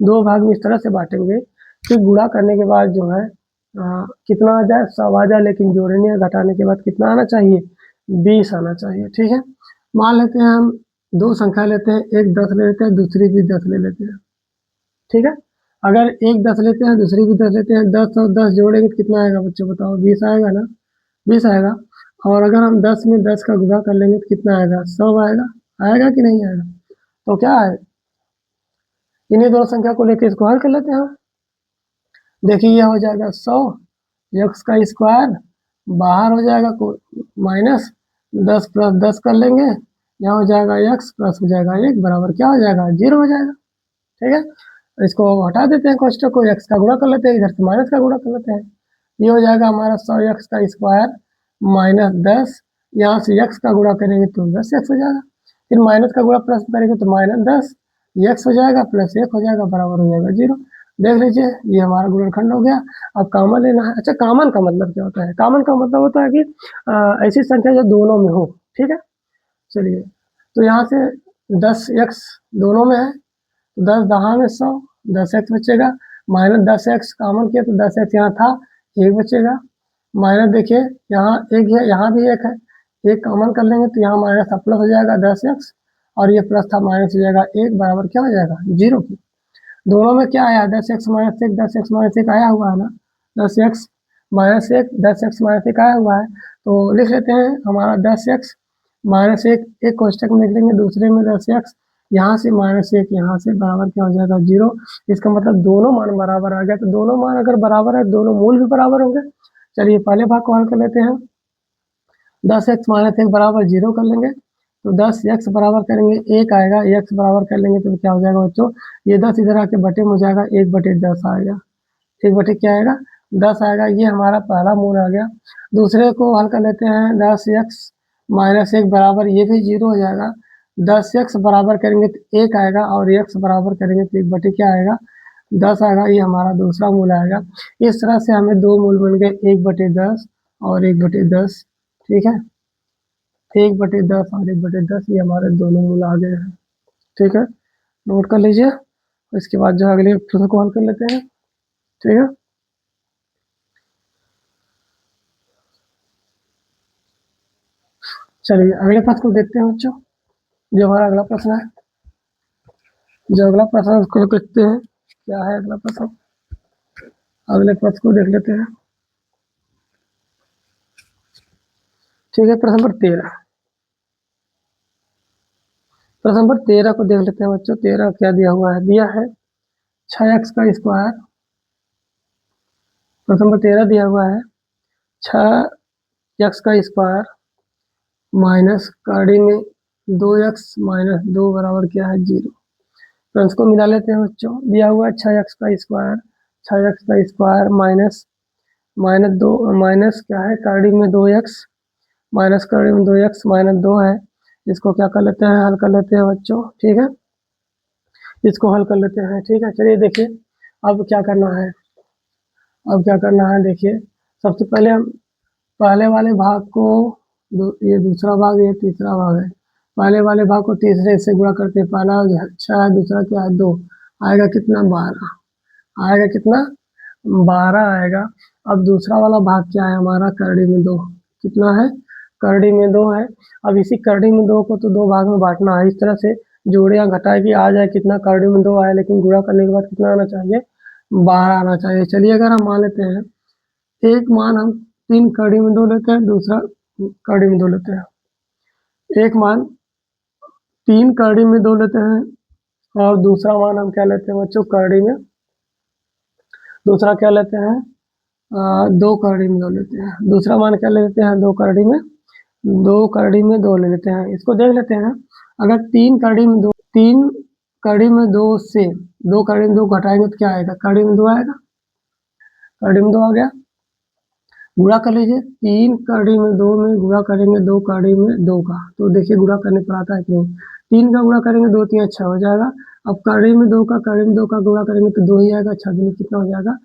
दो भाग में इस तरह से बांटेंगे कि गुणा करने के बाद जो है कितना आ जाए 100 आ जाए, लेकिन जोड़ने या घटाने के बाद कितना आना चाहिए 20 आना चाहिए, ठीक है। मान लेते हैं हम दो संख्या लेते हैं, एक 10 ले लेते हैं दूसरी भी 10 ले लेते हैं, ठीक है। अगर एक 10 लेते हैं दूसरी भी 10 लेते हैं, 10 और 10 जोड़ेंगे तो कितना आएगा बच्चों बताओ 20 आएगा ना, 20 आएगा। और अगर हम 10 में 10 का गुणा कर लेंगे तो कितना आएगा 100 आएगा, आएगा कि नहीं आएगा। तो क्या है इन्हीं दोनों संख्या को लेकर इसको हल कर लेते हैं। देखिए ये हो जाएगा 100 x का स्क्वायर, बाहर हो जाएगा माइनस 10 प्लस 10 कर लेंगे, यहाँ हो जाएगा x प्लस हो जाएगा 1 बराबर क्या हो जाएगा 0 हो जाएगा, ठीक है। इसको हटा देते हैं कोष्टक को, x का गुणा कर लेते हैं, इधर से माइनस का गुणा कर लेते हैं। ये हो जाएगा हमारा 100x का स्क्वायर माइनस 10, यहाँ से x का गुणा करेंगे तो 10x हो जाएगा, फिर माइनस का गुणा प्लस करेंगे तो माइनस 10 x हो जाएगा प्लस 1 हो जाएगा बराबर हो जाएगा 0। देख लीजिए ये हमारा गुणनखंड हो गया। अब कॉमन लेना है। अच्छा कॉमन का मतलब क्या होता है, कॉमन का मतलब होता है कि ऐसी संख्या जो दोनों में हो, ठीक है। चलिए तो यहाँ से 10x दोनों में है तो 10 दहा में 100, 10x बचेगा, माइनस 10x कॉमन किया तो 10x यहाँ था 1 बचेगा, माइनस देखिए यहाँ एक है यहाँ भी एक है, एक कॉमन कर लेंगे तो यहाँ माइनस प्लस हो जाएगा 10x और ये प्लस था माइनस हो जाएगा 1 बराबर क्या हो जाएगा 0 की। दोनों में क्या आया 10x माइनस 1, 10x माइनस 1 आया हुआ है ना, 10x माइनस एक, 10x माइनस एक आया हुआ है, तो लिख लेते हैं हमारा 10x माइनस एक कोष्टक में लिख लेंगे, दूसरे में 10x, यहाँ से माइनस एक, यहाँ से बराबर क्या हो जाएगा 0। इसका मतलब दोनों मान बराबर आ गया। तो दोनों मान अगर बराबर है, दोनों मूल भी बराबर होंगे। चलिए पहले भाग को हल कर लेते हैं। 10x माइनस एक बराबर 0 कर लेंगे, तो 10x बराबर करेंगे 1 आएगा, x बराबर कर लेंगे तो क्या हो जाएगा बच्चों, ये 10 इधर आके बटे में हो जाएगा, 1/10 आएगा, 1 बटे क्या आएगा 10 आएगा। ये हमारा पहला मूल आ गया। दूसरे को हल कर लेते हैं। 10x माइनस एक बराबर, ये भी 0 हो जाएगा। 10x बराबर करेंगे तो 1 आएगा, और x बराबर करेंगे तो 1 बटे क्या आएगा 10 आएगा। ये हमारा दूसरा मूल आएगा। इस तरह से हमें दो मूल बन गए, 1/10 और 1/10। ठीक है, 1/10 और 1/10, ये हमारे दोनों मूल आ गए हैं। ठीक है, नोट कर लीजिए। इसके बाद जो अगले प्रश्न को हल कर लेते हैं। ठीक है, चलिए अगले प्रश्न को देखते हैं बच्चों। जो हमारा अगला प्रश्न है, जो अगला प्रश्न है उसको देखते हैं क्या है अगला प्रश्न। अगले प्रश्न को देख लेते हैं। ठीक है, प्रश्न नंबर 13। प्रश्न नंबर 13 को देख लेते हैं बच्चों। 13 क्या दिया हुआ है, दिया है 6x का स्क्वायर। प्रश्न नंबर 13 दिया हुआ है 6x का स्क्वायर माइनस कड़ी में 2x माइनस 2 बराबर क्या है 0। तो इसको मिला लेते हैं बच्चों। दिया हुआ है 6x का स्क्वायर, 6x का स्क्वायर माइनस माइनस 2, माइनस क्या है कड़ी में 2x, माइनस कड़ी में 2x माइनस 2 है। इसको क्या कर लेते हैं, हल कर लेते हैं बच्चों। ठीक है, इसको हल कर लेते हैं। ठीक है, चलिए देखिए अब क्या करना है। अब क्या करना है देखिए, सबसे पहले हम पहले वाले भाग को ये दूसरा भाग, ये तीसरा भाग है। पहले वाले भाग को तीसरे से गुणा करते हैं। पहला 6 है, दूसरा क्या है 2, आएगा कितना 12, आएगा कितना 12 आएगा। अब दूसरा वाला भाग क्या है हमारा, करड़ी में 2, कितना है करड़ी में 2 है। अब इसी करड़ी में 2 को तो दो भाग में बांटना है। इस तरह से जोड़े या घटाए कि आ जाए कितना करड़ी में 2 आए, लेकिन गुणा करने के बाद कितना आना चाहिए 12 आना चाहिए। चलिए अगर हम मान लेते हैं एक मान हम 3 कड़ी में 2 लेते हैं, दूसरा कड़ी में 2 लेते हैं। एक मान 3 कड़ी में 2 लेते हैं, और दूसरा मान हम क्या लेते हैं बच्चों कड़ी में, दूसरा क्या लेते हैं 2 कड़ी में 2 लेते हैं। दूसरा मान क्या ले लेते हैं 2 कड़ी में, 2 कड़ी में 2 ले लेते हैं। इसको देख लेते हैं। अगर 3 कड़ी में 2, 3 कड़ी में 2 से 2 कड़ी में 2 घटाएंगे तो क्या आएगा, कड़ी में 2 आएगा, कड़ी में 2 आ गया। गुणा कर लीजिए, 3 कड़ी में 2 में गुणा करेंगे 2 कड़ी में 2 का, तो देखिए गुणा करने पर आता है कि नहीं, 3 का गुणा करेंगे 2 3 6 हो जाएगा। अब कड़ी में 2 का, कड़ी में 2 का गुणा करेंगे तो 2 ही आएगा, 6 दूनी कितना हो जाएगा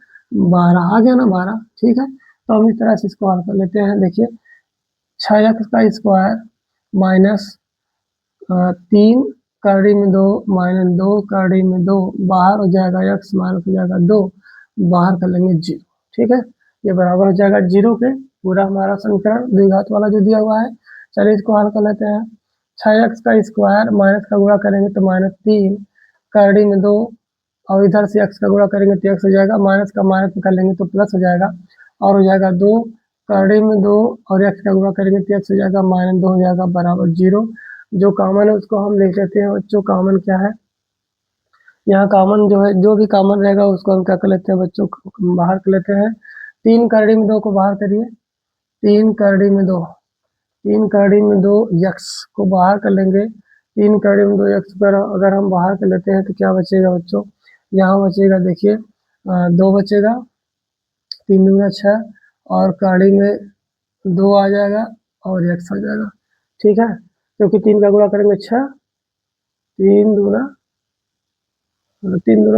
12 आ गया ना 12। ठीक है, तो हम इस तरह से इसको हल कर लेते हैं। देखिए 6x का स्क्वायर माइनस 3 कड़ी में 2 माइनस 2 कड़ी में 2, बाहर हो जाएगा x माइनस हो जाएगा 2, बाहर कर लेंगे 0। ठीक है, ये बराबर हो जाएगा 0 के। पूरा हमारा समीकरण द्विघात वाला जो दिया हुआ है। चलिए इसको हल कर लेते हैं। 6x का स्क्वायर माइनस का गुणा करेंगे तो माइनस 3 कड़ी में 2, और इधर से x का गुणा करेंगे तो x हो जाएगा, माइनस का माइनस कर लेंगे तो प्लस हो जाएगा, और हो जाएगा 2 कड़ी में 2, और x का गुणा करेंगे तो x हो जाएगा माइनस 2 हो जाएगा बराबर 0। जो कॉमन है उसको हम लिख लेते हैं बच्चों। कॉमन क्या है यहाँ, कॉमन जो है, जो भी कॉमन रहेगा उसको हम क्या कर लेते हैं बच्चों, बाहर कर लेते हैं। 3 कड़ी में 2 को बाहर करिए, 3 कड़ी में 2, 3 कड़ी में 2 x को बाहर कर लेंगे। 3 कड़ी में 2 x पर अगर हम बाहर कर लेते हैं तो क्या बचेगा बच्चों, यहाँ बचेगा देखिए 2 बचेगा, 3 दूना 6, और कड़ी में 2 आ जाएगा और x आ जाएगा। ठीक है, क्योंकि 3 का गुणा करेंगे 6, 3 दूना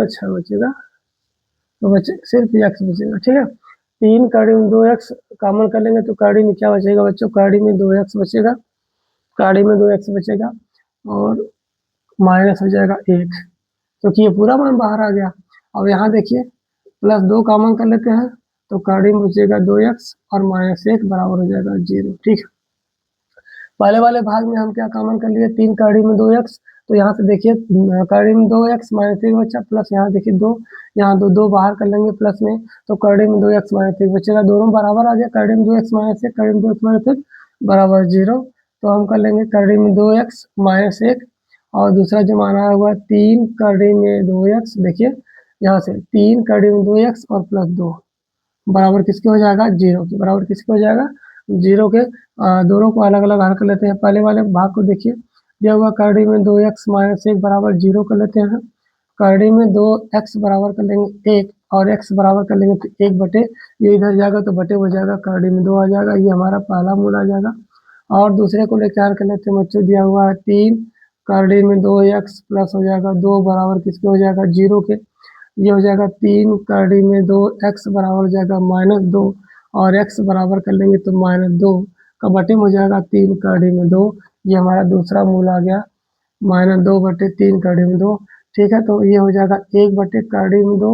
6 बचेगा, तो बचे सिर्फ x बचेगा। ठीक है, 3 कड़ी में 2x कॉमन कर लेंगे तो कड़ी में क्या बचेगा बच्चों, कड़ी में 2x बचेगा, कड़ी में 2x बचेगा, और माइनस हो जाएगा 1, क्योंकि ये पूरा मान बाहर आ गया। अब यहाँ देखिए प्लस 2 कॉमन कर लेते हैं तो कड़ी में बचेगा 2x और माइनस 1 बराबर हो जाएगा 0। ठीक है, पहले वाले भाग में हम क्या कॉमन कर लिए, 3 कड़ी में 2x, तो यहाँ से देखिए करड़ी में 2x माइनस 1 बचा, प्लस यहाँ देखिए 2, यहाँ 2 बाहर कर लेंगे प्लस में, तो करड़ी में 2x माइनस 1 बचेगा, दोनों बराबर आ गया, करड़ी में 2x माइनस 1, करड़ी में 2x माइनस 1 बराबर 0। तो हम कर लेंगे करड़ी में 2x माइनस 1 और दूसरा जो माना हुआ 3 करड़ी में 2x, देखिए यहाँ से 3 करड़ी में 2x और प्लस 2 बराबर किसके हो जाएगा, 0 के बराबर किसके हो जाएगा, 0 के। दोनों को अलग अलग हल कर लेते हैं। पहले वाले भाग को देखिए, दिया हुआ करड़ी में 2x माइनस 1 बराबर 0 कर लेते हैं, करड़ी में 2x बराबर कर लेंगे 1 और x बराबर कर लेंगे तो 1 बटे, ये इधर जाएगा तो बटे हो जाएगा, करड़ी में 2 आ जाएगा, ये हमारा पहला मूल आ जाएगा। और दूसरे को लेकर हल कर लेते हैं बच्चों, दिया हुआ है 3 करड़ी में 2x प्लस हो जाएगा 2 बराबर किसके हो जाएगा, 0 के, ये हो जाएगा 3 करड़ी में 2x बराबर हो जाएगा -2 और x बराबर कर लेंगे तो -2 का बटे में हो जाएगा 3 करड़ी में 2, ये हमारा दूसरा मूल आ गया, -2 बटे 3 करड़ी में 2। ठीक है, तो ये हो जाएगा 1 बटे करड़ी में 2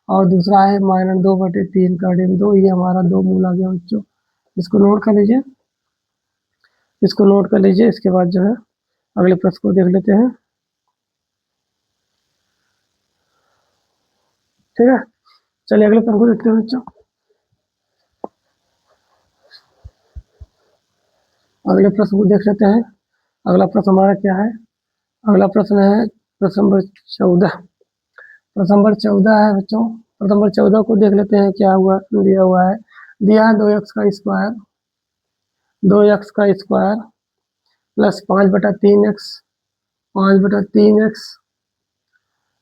और दूसरा है -2 बटे 3 करड़ी में 2, ये हमारा 2 मूल आ गया बच्चों। इसको नोट कर लीजिए, इसको नोट कर लीजिए। इसके बाद जो है अगले प्रश्न को देख लेते हैं। ठीक है, चलिए अगले प्रश्न को देखते हैं बच्चों। अगले प्रश्न को देख लेते हैं। अगला प्रश्न हमारा क्या है, अगला प्रश्न है प्रश्न नंबर 14। प्रश्न नंबर 14 है बच्चों, प्रश्न नंबर 14 को देख लेते हैं क्या हुआ, दिया हुआ है, दिया है 2x का स्क्वायर, 2x का स्क्वायर प्लस 5 बटा 3x, 5 बटा 3x,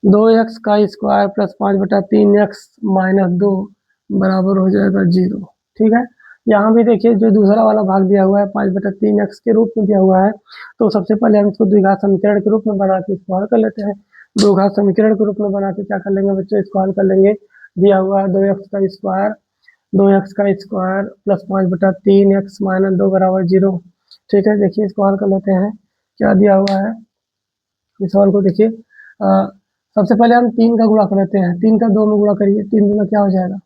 2x का स्क्वायर प्लस 5 बटा 3x माइनस 2 बराबर हो जाएगा 0। ठीक है, यहाँ भी देखिए जो दूसरा वाला भाग दिया हुआ है 5 बटा 3x के रूप में दिया हुआ है, तो सबसे पहले हम इसको द्विघात समीकरण के रूप में बना के इसको हल कर लेते हैं। द्विघात समीकरण के रूप में बना के क्या कर लेंगे बच्चों, इसको हल कर लेंगे। दिया हुआ है 2x का स्क्वायर, 2x का स्क्वायर प्लस 5 बटा 3x माइनस 2 बराबर 0। ठीक है, देखिए इसको हल कर लेते हैं। क्या दिया हुआ है, इस सवाल को देखिए, सबसे पहले हम 3 का गुणा कर लेते हैं, 3 का 2 में गुणा करिए, 3 दूना क्या हो जाएगा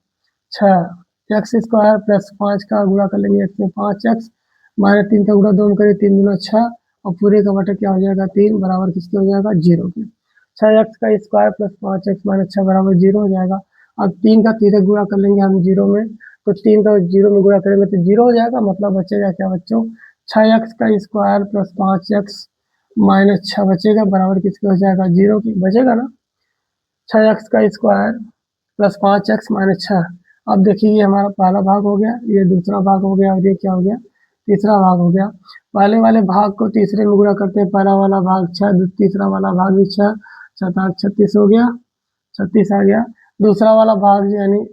6, एक्स स्क्वायर प्लस 5 का गुणा कर लेंगे x में 5x माइनस 3 का गुणा 2 में करिए, 3 दूना 6 और पूरे का बटा क्या हो जाएगा 3 बराबर किसके हो जाएगा 0 के। 6x का स्क्वायर प्लस 5x माइनस 6 बराबर 0 हो जाएगा। अब 3 का सीधे गुणा कर लेंगे हम 0 में, तो 3 का 0 में गुणा करेंगे तो 0 हो जाएगा, मतलब बचेगा क्या बच्चों 6x का स्क्वायर प्लस 5x माइनस 6 बचेगा बराबर किसके हो जाएगा 0 की, बचेगा ना 6x का स्क्वायर प्लस 5x माइनस 6। अब देखिए ये हमारा पहला भाग हो गया, ये दूसरा भाग हो गया और ये क्या हो गया तीसरा भाग हो गया। पहले वाले भाग को तीसरे में गुणा करते हैं, पहला वाला भाग 6, तीसरा वाला भाग भी 6, 7 36 हो गया, 36 आ गया। दूसरा वाला भाग यानी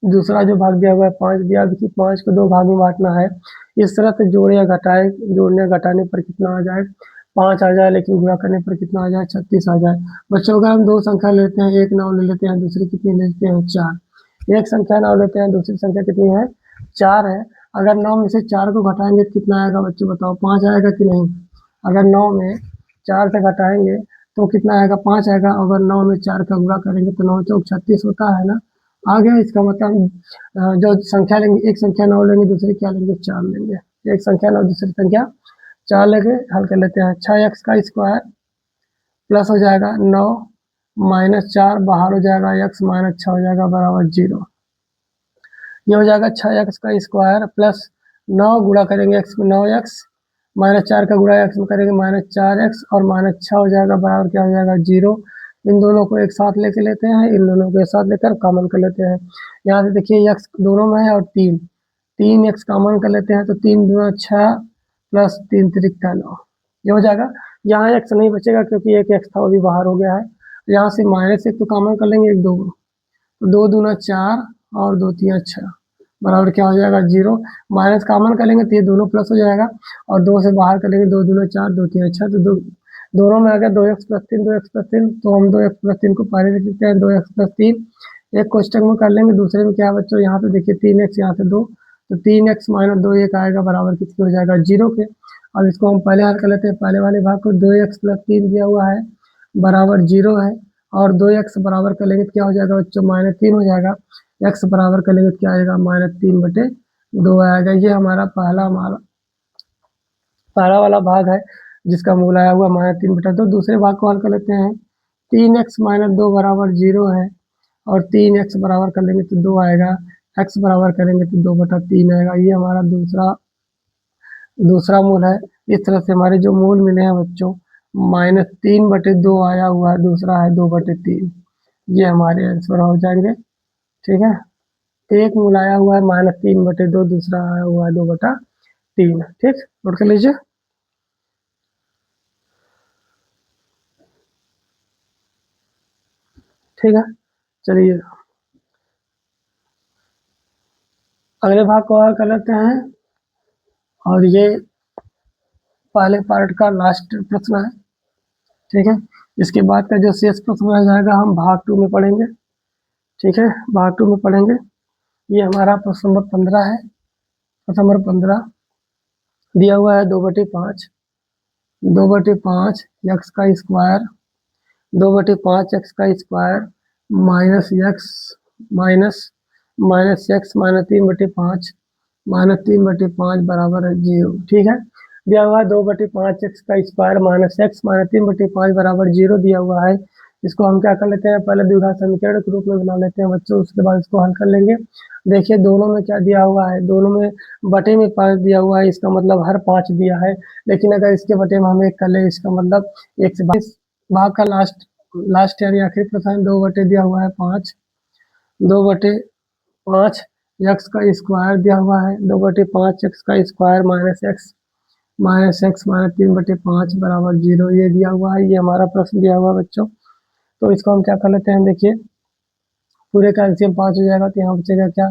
दूसरा जो भाग दिया हुआ है 5 दिया, कि 5 को 2 भाग में बांटना है, इस तरह से जोड़े या घटाए, जोड़ने या घटाने पर कितना आ जाए 5 आ जाए, लेकिन गुणा करने पर कितना आ जाए 36 आ जाए। बच्चों अगर हम दो संख्या लेते हैं, एक नाम ले लेते हैं, दूसरी कितनी लेते हैं 4, एक संख्या नाम लेते हैं, दूसरी संख्या कितनी है 4 है। अगर 9 में से 4 को घटाएंगे तो कितना आएगा बच्चों बताओ, 5 आएगा कि नहीं। अगर 9 में 4 से घटाएंगे तो कितना आएगा 5 आएगा। अगर 9 में 4 का गुणा करेंगे तो 9 चौक 36 होता है ना, आ गया। इसका मतलब जो संख्या लेंगे, एक संख्या 9 लेंगे, दूसरी क्या लेंगे 4 लेंगे, एक संख्या 9 दूसरी संख्या 4 लेंगे। हल कर लेते हैं, 6x का स्क्वायर प्लस हो जाएगा 9 माइनस 4 बाहर हो जाएगा x माइनस 6 हो जाएगा बराबर 0। ये हो जाएगा 6x का स्क्वायर प्लस 9 गुणा करेंगे x में 9x माइनस 4 का गुणा x में करेंगे माइनस 4x और माइनस 6 हो जाएगा बराबर क्या हो जाएगा 0। इन दोनों को एक साथ लेके लेते हैं, इन दोनों को एक साथ लेकर कॉमन कर लेते हैं। यहाँ से देखिए x दोनों में है और 3x कॉमन कर लेते हैं, तो 3 दूना 6 प्लस 3 त्रिका 9, ये हो जाएगा। यहाँ x नहीं बचेगा क्योंकि एक x था वो भी बाहर हो गया है। यहाँ से -1 तो कॉमन कर लेंगे, 1 2, तो 2 दूना 4 और 2 3 6 बराबर क्या हो जाएगा 0। माइनस कॉमन कर लेंगे तो ये दोनों प्लस हो जाएगा और 2 से बाहर कर लेंगे, 2 दूना 4 2 3 6, तो दोनों में आ गया 2x प्लस 3 2x प्लस 3, तो हम 2x प्लस 3 को पहले लिख लेते हैं 2x प्लस 3, एक कोष्टक में कर लेंगे, दूसरे में क्या बच्चों यहाँ पे देखिए 3x यहाँ से 2, तो 3x माइनस 2 एक आएगा बराबर किसके हो जाएगा 0 के। अब इसको हम पहले हल कर लेते हैं, पहले वाले भाग को 2x प्लस 3 दिया हुआ है बराबर 0 है, और 2x बराबर कर लेंगे तो क्या हो जाएगा बच्चों -3 हो जाएगा, x बराबर कर लेंगे तो क्या आएगा -3 बटे 2 आएगा। ये हमारा पहला वाला भाग है। जिसका मूल आया हुआ -3/2। दूसरे भाग को हल कर लेते हैं। 3x - 2 बराबर 0 है और 3x बराबर कर लेंगे तो 2 आएगा, x बराबर करेंगे तो 2/3 आएगा। ये हमारा दूसरा मूल है। इस तरह से हमारे जो मूल मिले हैं बच्चों, -3/2 आया हुआ है, दूसरा है 2/3। ये हमारे आंसर हो जाएंगे। ठीक है, एक मूल आया हुआ है -3/2, दूसरा आया हुआ है 2/3। ठीक, नोट कर लीजिए। ठीक है, चलिए अगले भाग को और कर लेते हैं। और ये पहले पार्ट का लास्ट प्रश्न है। ठीक है, इसके बाद का जो शेष प्रश्न रह जाएगा हम भाग 2 में पढ़ेंगे। ठीक है, भाग 2 में पढ़ेंगे। ये हमारा प्रश्न नंबर 15 है। प्रश्न नंबर 15 दिया हुआ है 2/5, 2/5 x का स्क्वायर, 2/5 x का square minus x minus minus x -3/5 -3/5 बराबर है 0। ठीक है, दिया हुआ है 2/5 x का स्क्वायर माइनस x -3/5 बराबर 0 दिया हुआ है। इसको हम क्या कर लेते हैं, पहले द्विघात समीकरण के रूप में बना लेते हैं बच्चों, उसके बाद इसको हल कर लेंगे। देखिए दोनों में क्या दिया हुआ है, दोनों में बटे में 5 दिया हुआ है, इसका मतलब हर 5 दिया है। लेकिन अगर इसके बटे में हम 1 कर ले, इसका मतलब 1 से भाग का लास्ट यानी आखिरी प्रश्न 2 बटे दिया हुआ है 5, 2/5 x का स्क्वायर दिया हुआ है, 2/5 x का स्क्वायर माइनस x -3/5 बराबर 0 ये दिया हुआ है। ये हमारा प्रश्न दिया हुआ है बच्चों। तो इसको हम क्या कर लेते हैं, देखिए पूरे का एलसीएम 5 हो जाएगा तो यहाँ बचेगा क्या,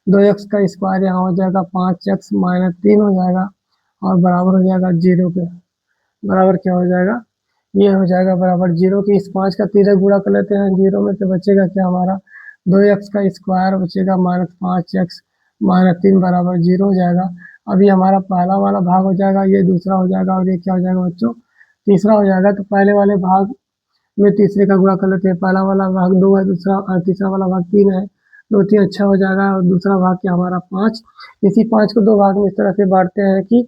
2x का स्क्वायर यहाँ हो जाएगा 5x -3 हो जाएगा और बराबर हो जाएगा 0 के। बराबर क्या हो जाएगा, ये हो जाएगा बराबर 0 की। इस 5 का 3 गुणा कर लेते हैं 0 में, तो बचेगा क्या हमारा 2x का स्क्वायर बचेगा -5x -3 बराबर 0 हो जाएगा। अभी हमारा पहला वाला भाग हो जाएगा, ये दूसरा हो जाएगा और ये क्या हो जाएगा बच्चों, तीसरा हो जाएगा। तो पहले वाले भाग में तीसरे का गुणा कर लेते हैं। पहला वाला भाग 2 है, तीसरा वाला भाग 3 है, 2 3 अच्छा हो जाएगा। और दूसरा भाग क्या हमारा 5। इसी 5 को 2 भाग में इस तरह से बांटते हैं कि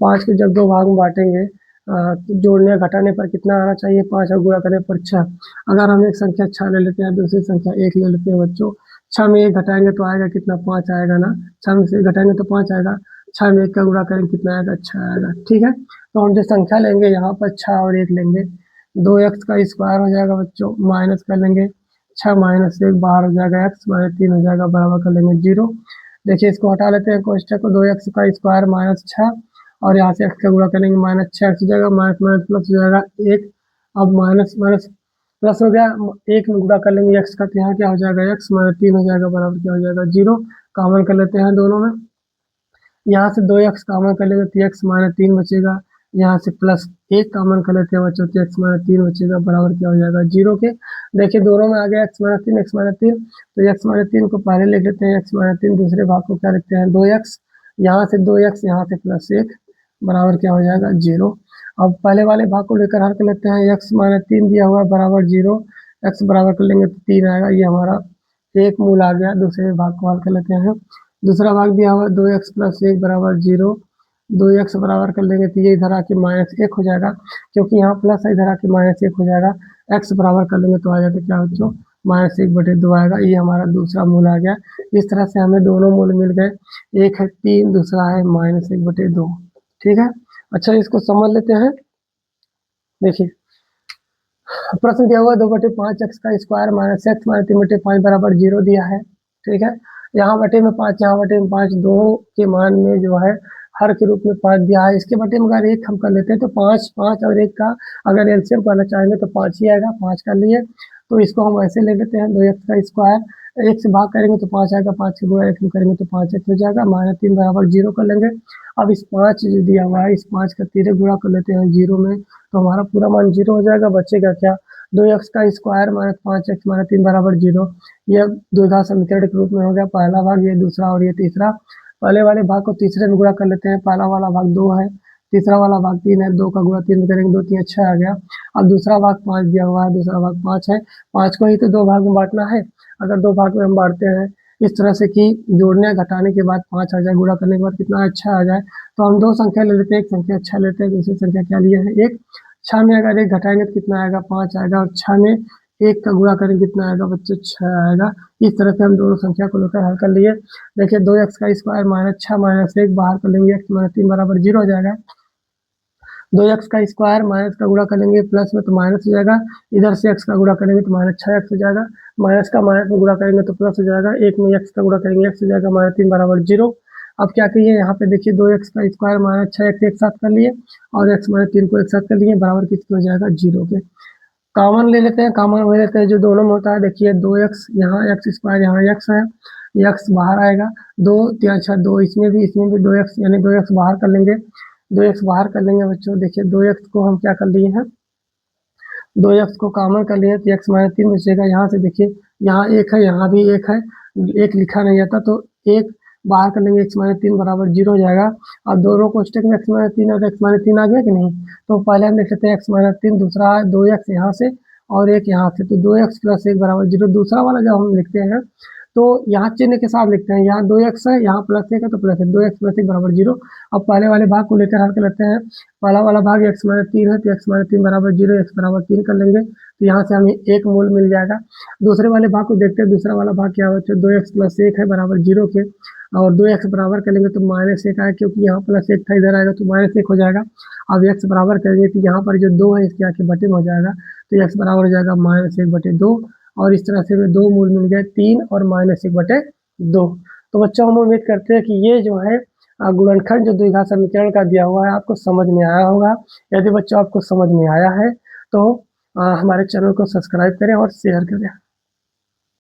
5 को जब 2 भाग में बांटेंगे तो जोड़ने घटाने पर कितना आना चाहिए, 5 और गुणा करने पर 6। अगर हम एक संख्या 6 ले लेते हैं, दूसरी संख्या 1 ले लेते हैं बच्चों, 6 में 1 घटाएंगे तो आएगा कितना, 5 आएगा ना। 6 में से घटाएंगे तो 5 आएगा, 6 में 1 का गुणा करेंगे कितना आएगा, 6 आएगा। ठीक है, तो हम जो संख्या लेंगे यहाँ पर 6 और 1 लेंगे, 2x का स्क्वायर हो जाएगा बच्चों, माइनस कर लेंगे 6 -1 बाहर हो जाएगा, x -3 हो जाएगा, बराबर कर लेंगे 0। देखिए इसको हटा लेते हैं कोष्टक को, 2x का स्क्वायर -6 और यहाँ से x का गुणा करेंगे -6x हो जाएगा, माइनस माइनस प्लस हो जाएगा 1। अब माइनस माइनस प्लस हो गया, 1 में गुणा कर लेंगे x का, तो यहाँ क्या हो जाएगा, x -3 हो जाएगा, बराबर क्या हो जाएगा 0। कॉमन कर लेते हैं दोनों में, यहाँ से 2x कॉमन कर लेंगे तो x -3 बचेगा, यहाँ से प्लस 1 कॉमन कर लेते हैं बच्चों तो x -3 बचेगा, बराबर क्या हो जाएगा 0 के। देखिए दोनों में आ गया x -3 तो x -3 को पहले लिख लेते हैं, x -3 दूसरे भाग को क्या लिखते हैं 2x, यहाँ से 2x यहाँ से प्लस 1 बराबर क्या हो जाएगा 0। अब पहले वाले भाग को लेकर हल कर लेते हैं, x -3 दिया हुआ है बराबर 0, x बराबर कर लेंगे तो 3 आएगा, ये हमारा एक मूल आ गया। दूसरे भाग को हल कर लेते हैं, दूसरा भाग दिया हुआ 2x + 1 बराबर 0, 2x बराबर कर लेंगे तो ये इधर आके -1 हो जाएगा, क्योंकि यहाँ प्लस है, इधर आके -1 हो जाएगा। x बराबर कर लेंगे तो आ जाएगा क्या बच्चों, -1/2 आएगा। ये हमारा दूसरा मूल आ गया। इस तरह से हमें दोनों मूल मिल गए, एक है 3, दूसरा है -1/2। ठीक है, अच्छा इसको समझ लेते हैं। देखिए प्रश्न दिया हुआ 2/5 x का स्क्वायर -x -3/5 बराबर 0 दिया है। ठीक है, यहाँ बटे में 5, यहाँ बटे में 5, दो के मान में जो है हर के रूप में 5 दिया है। इसके बटे में अगर 1 हम कर लेते हैं तो 5 5 और 1 का अगर एलसीएम करना चाहेंगे तो 5 ही आएगा, 5 कर लिए। तो इसको हम ऐसे ले लेते हैं, 2x का स्क्वायर 1 से भाग करेंगे तो 5 आएगा, 5 से गुणा 1 में करेंगे तो 5x हो जाएगा, -3 बराबर 0 कर लेंगे। अब इस 5 जो दिया हुआ है, इस 5 का 3 गुणा कर लेते हैं 0 में, तो हमारा पूरा मान 0 हो जाएगा। बचेगा क्या, 2x का स्क्वायर -5x -3 बराबर 0। यह द्विघात समीकरण के रूप में हो गया पहला भाग, ये दूसरा और ये तीसरा। पहले वाले भाग को तीसरे में गुणा कर लेते हैं, पहला वाला भाग 2 है, तीसरा वाला भाग 3 है, 2 का गुणा 3 में करेंगे 2 3 6 आ गया। अब दूसरा भाग 5 दिया हुआ है, दूसरा भाग 5 है, 5 को ही तो 2 भाग में बांटना है। अगर 2 भाग में हम बांटते हैं इस तरह से कि जोड़ने घटाने के बाद 5 आ जाए, गुणा करने के बाद कितना अच्छा आ जाए। तो हम 2 संख्या ले लेते हैं, एक संख्या 6 लेते हैं, दूसरी संख्या क्या लिए हैं 1। 6 में अगर 1 घटाएंगे तो कितना आएगा 5 आएगा, और 6 में 1 का गुणा करेंगे कितना आएगा बच्चों 6 आएगा। इस तरह से हम दोनों संख्या को लेकर हल कर लिए। देखिए 2x का स्क्वायर माइनस 6 माइनस 1 बाहर कर लेंगे, x माइनस 3 बराबर 0 हो जाएगा। 2x का स्क्वायर माइनस का गुणा करेंगे प्लस में तो माइनस हो जाएगा, इधर से x का गुणा करेंगे तो माइनस 6x हो जाएगा, माइनस का माइनस में गुणा करेंगे तो प्लस हो जाएगा, 1 में x का गुणा करेंगे x हो जाएगा माइनस 3 बराबर 0। अब क्या करिए यहाँ पे देखिए 2x का स्क्वायर माइनस 6x एक साथ कर लिए और x माइनस 3 को एक साथ कर लिए, बराबर किसके हो जाएगा 0 के। कॉमन ले लेते हैं, कॉमन हो लेते हैं जो दोनों में होता है। देखिए 2x यहाँ x स्क्वायर यहाँ x है, x बाहर आएगा, 2 3 6 2 इसमें भी 2x यानी 2x बाहर कर लेंगे, 2x बाहर कर लेंगे बच्चों। देखिए 2x को हम क्या कर लिए हैं, 2x को कॉमन कर लिए तो x माइनस 3 बचेगा। यहाँ से देखिए यहाँ 1 है, यहाँ भी 1 है, 1 लिखा नहीं जाता तो 1 बाहर कर लेंगे, x माइनस 3 बराबर 0 हो जाएगा। अब दोनों कोष्टक में x माइनस 3 और x माइनस 3 आ गया कि नहीं, तो पहले हम लिख लेते हैं x माइनस 3, दूसरा है 2x यहाँ से और 1 यहाँ से, तो 2x प्लस 1 बराबर 0। दूसरा वाला जब हम लिखते हैं तो यहाँ चिन्ह के साथ लिखते हैं, यहाँ 2x है, यहाँ प्लस 1 है तो प्लस 1, 2x प्लस 1 बराबर 0। अब पहले वाले भाग को लेकर हल कर लेते हैं। पहला वाला भाग x माइनस 3 है तो x माइनस 3 बराबर 0, x बराबर 3 कर लेंगे तो यहाँ से हमें 1 मूल मिल जाएगा। दूसरे वाले भाग को देखते हैं, दूसरा वाला भाग क्या होता है, 2x प्लस 1 है बराबर 0 के, और 2x बराबर कर लेंगे तो माइनस 1 आएगा, क्योंकि यहाँ प्लस 1 था इधर आएगा तो माइनस 1 हो जाएगा। अब x बराबर करेंगे तो यहाँ पर जो 2 है इसके आके बटे में हो जाएगा, तो x बराबर हो जाएगा माइनस 1 बटे 2, और इस तरह से हमें 2 मूल मिल गए 3 और माइनस 1 बटे 2। तो बच्चों हम उम्मीद करते हैं कि ये जो है गुणनखंड जो द्विघात समीकरण का दिया हुआ है आपको समझ में आया होगा। यदि बच्चों आपको समझ में आया है तो हमारे चैनल को सब्सक्राइब करें और शेयर करें।